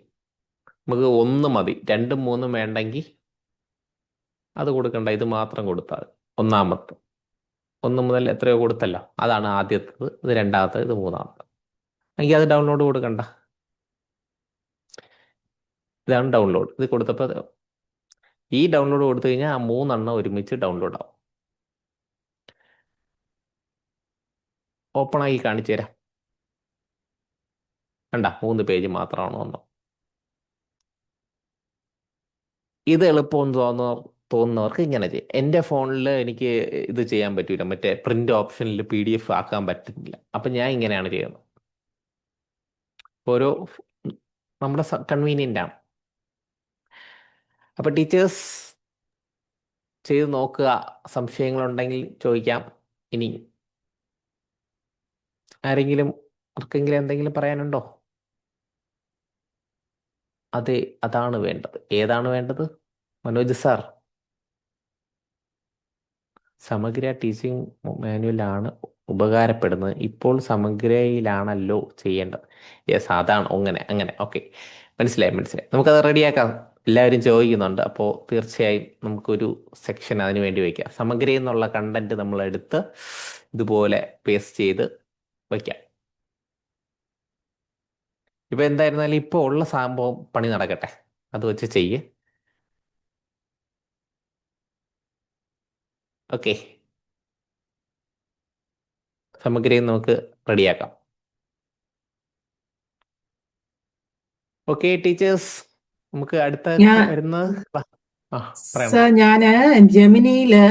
നമുക്ക് 1 മതി. 2ഉം 3ഉം വേണ്ടെങ്കിൽ അത് കൊടുക്കണ്ട, ഇത് മാത്രം കൊടുത്താൽ മതി. ഒന്നാമത്തെ 1 മുതൽ എത്രയോ കൊടുത്തല്ലോ, അതാണ് ആദ്യത്തേത്. ഇത് രണ്ടാമത്തേത്, ഇത് മൂന്നാമത്തെ. എങ്കിൽ അത് ഡൗൺലോഡ് കൊടുക്കണ്ട. ഇതാണ് ഡൗൺലോഡ്. ഇത് കൊടുത്തപ്പോൾ ഈ ഡൗൺലോഡ് കൊടുത്തു കഴിഞ്ഞാൽ ആ 3 എണ്ണം ഒരുമിച്ച് ഡൗൺലോഡ് ആവും. ഓപ്പൺ ആക്കി കാണിച്ചു തരാം. കണ്ട, 3 പേജ് മാത്രമാണ് വന്നത്. ഇത് എളുപ്പമെന്ന് തോന്നുന്നവർക്ക് ഇങ്ങനെ ചെയ്യും. എൻ്റെ ഫോണിൽ എനിക്ക് ഇത് ചെയ്യാൻ പറ്റില്ല. മറ്റേ പ്രിന്റ് ഓപ്ഷനിൽ PDF ആക്കാൻ പറ്റുന്നില്ല. അപ്പം ഞാൻ ഇങ്ങനെയാണ് ചെയ്യുന്നത്. ഓരോ നമ്മുടെ കൺവീനിയൻ്റ് ആണ്. അപ്പം ടീച്ചേഴ്സ് ചെയ്ത് നോക്കുക. സംശയങ്ങളുണ്ടെങ്കിൽ ചോദിക്കാം. ഇനി ആർക്കെങ്കിലും എന്തെങ്കിലും പറയാനുണ്ടോ? അതെ, അതാണ് വേണ്ടത്. ഏതാണ് വേണ്ടത്? മനോജ് സാർ, സമഗ്ര ടീച്ചിങ് മാനുവലാണ് ഉപകാരപ്പെടുന്നത്. ഇപ്പോൾ സമഗ്രയിലാണല്ലോ ചെയ്യേണ്ടത്. യെസ്, അതാണ്. അങ്ങനെ ഓക്കെ, മനസ്സിലായി. നമുക്കത് റെഡിയാക്കാം. എല്ലാവരും ചോദിക്കുന്നുണ്ട്. അപ്പോൾ തീർച്ചയായും നമുക്കൊരു സെക്ഷൻ അതിന് വേണ്ടി വയ്ക്കാം. സമഗ്രയിൽ നിന്നുള്ള കണ്ടന്റ് നമ്മൾ എടുത്ത് ഇതുപോലെ പേസ്റ്റ് ചെയ്ത് വയ്ക്കാം. ഇപ്പം എന്തായിരുന്നാലും ഇപ്പോൾ ഉള്ള സംഭവം പണി നടക്കട്ടെ, അത് വെച്ച് ചെയ്യ്. ഓക്കെ, സമഗ്രയും നമുക്ക് റെഡിയാക്കാം. ഓക്കെ ടീച്ചേഴ്സ്, നമുക്ക് അടുത്ത വരുന്നത് പറയണം. സർ, ഞാന് ജെമിനിയില്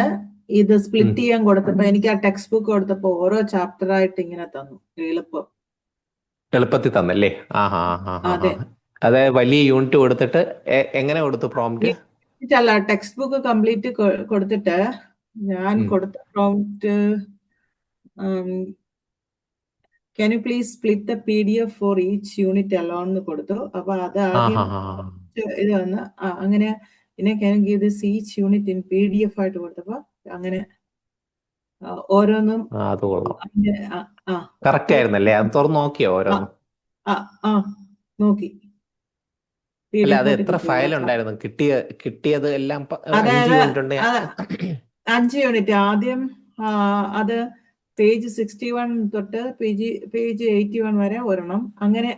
ഇത് സ്പ്ലിറ്റ് ചെയ്യാൻ കൊടുത്തപ്പോ എനിക്ക് ആ ടെക്സ്റ്റ് ബുക്ക് കൊടുത്തപ്പോ ഓരോ ചാപ്റ്റർ ആയിട്ട് ഇങ്ങനെ തന്നു. എളുപ്പത്തിൽ തന്നല്ലേ? അതെ. അതായത് വലിയ യൂണിറ്റ് കൊടുത്തിട്ട് എങ്ങനെ കൊടുത്തു പ്രോംപ്റ്റ്? അല്ല, ടെക്സ്റ്റ് ബുക്ക് കംപ്ലീറ്റ് കൊടുത്തിട്ട് ഞാൻ കൊടുത്ത prompt can you please split the PDF for each unit alone എന്ന് കൊടുത്തു. അപ്പൊ അത് ആദ്യം ഇത് വന്ന് അങ്ങനെ പിന്നെ can give this each unit in PDF ആയിട്ട് കൊടുത്തപ്പോ അങ്ങനെ ഓരോന്നും അത് കൊള്ളാം. ആ കറക്റ്റ് ആയിരുന്നല്ലേ? അത് തുറന്ന് നോക്കിയോ ഓരോന്നും? ആ നോക്കി. അല്ല, അത് PDF ആയിട്ട് എത്ര കിട്ടി. ഫയൽ ഉണ്ടായിരുന്നു? കിട്ടിയത് എല്ലാം 5 അതായത് യൂണിറ്റ് ഉണ്ട്. 5 യൂണിറ്റ് ആദ്യം അത് പേജ് 61 തൊട്ട് പേജ് 81 വരെ ഒരെണ്ണം, അങ്ങനെ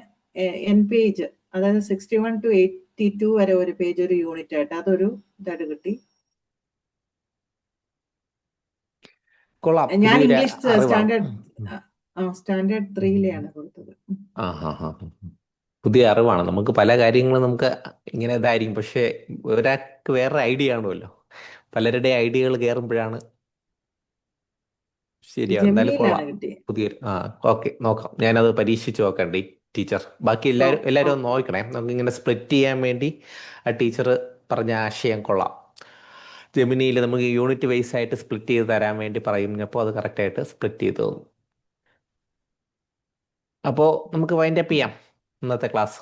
എൻ പേജ്, അതായത് 61 to 82 വരെ ഒരു പേജ് ഒരു യൂണിറ്റ് ആയിട്ട് അതൊരു ഇതായിട്ട് കിട്ടി. കൊള്ളാം. ഞാൻ പുതിയൊരു ഇംഗ്ലീഷ് അറിവാണ്. സ്റ്റാൻഡേർഡ് 3-ലാണ് കൊടുത്തത്. പുതിയ അറിവാണ്. നമുക്ക് പല കാര്യങ്ങളും നമുക്ക് ഇങ്ങനെ ഇതായിരിക്കും, പക്ഷെ ഒരാൾക്ക് വേറൊരു ഐഡിയ കാണുമല്ലോ. പലരുടെ ഐഡിയകൾ കയറുമ്പോഴാണ് ശരിയാവും. എന്തായാലും ജെമിനിയിലാണ് കൊള്ളാം. കിട്ടിയത്. പുതിയൊരു ഓക്കെ, നോക്കാം. ഞാനത് പരീക്ഷിച്ച് നോക്കണ്ടേ ടീച്ചർ. ബാക്കി എല്ലാവരും ഒന്ന് നോക്കണേ. നമുക്ക് ഇങ്ങനെ സ്പ്ലിറ്റ് ചെയ്യാൻ വേണ്ടി ആ ടീച്ചർ പറഞ്ഞ ആശയം കൊള്ളാം. ജെമിനിയിൽ നമുക്ക് യൂണിറ്റ് വൈസ് ആയിട്ട് സ്പ്ലിറ്റ് ചെയ്ത് തരാൻ വേണ്ടി പറയുന്നപ്പോൾ അത് കറക്റ്റായിട്ട് സ്പ്ലിറ്റ് ചെയ്ത് തന്നു. അപ്പോൾ നമുക്ക് വൈൻഡപ്പ് ചെയ്യാം ഇന്നത്തെ ക്ലാസ്.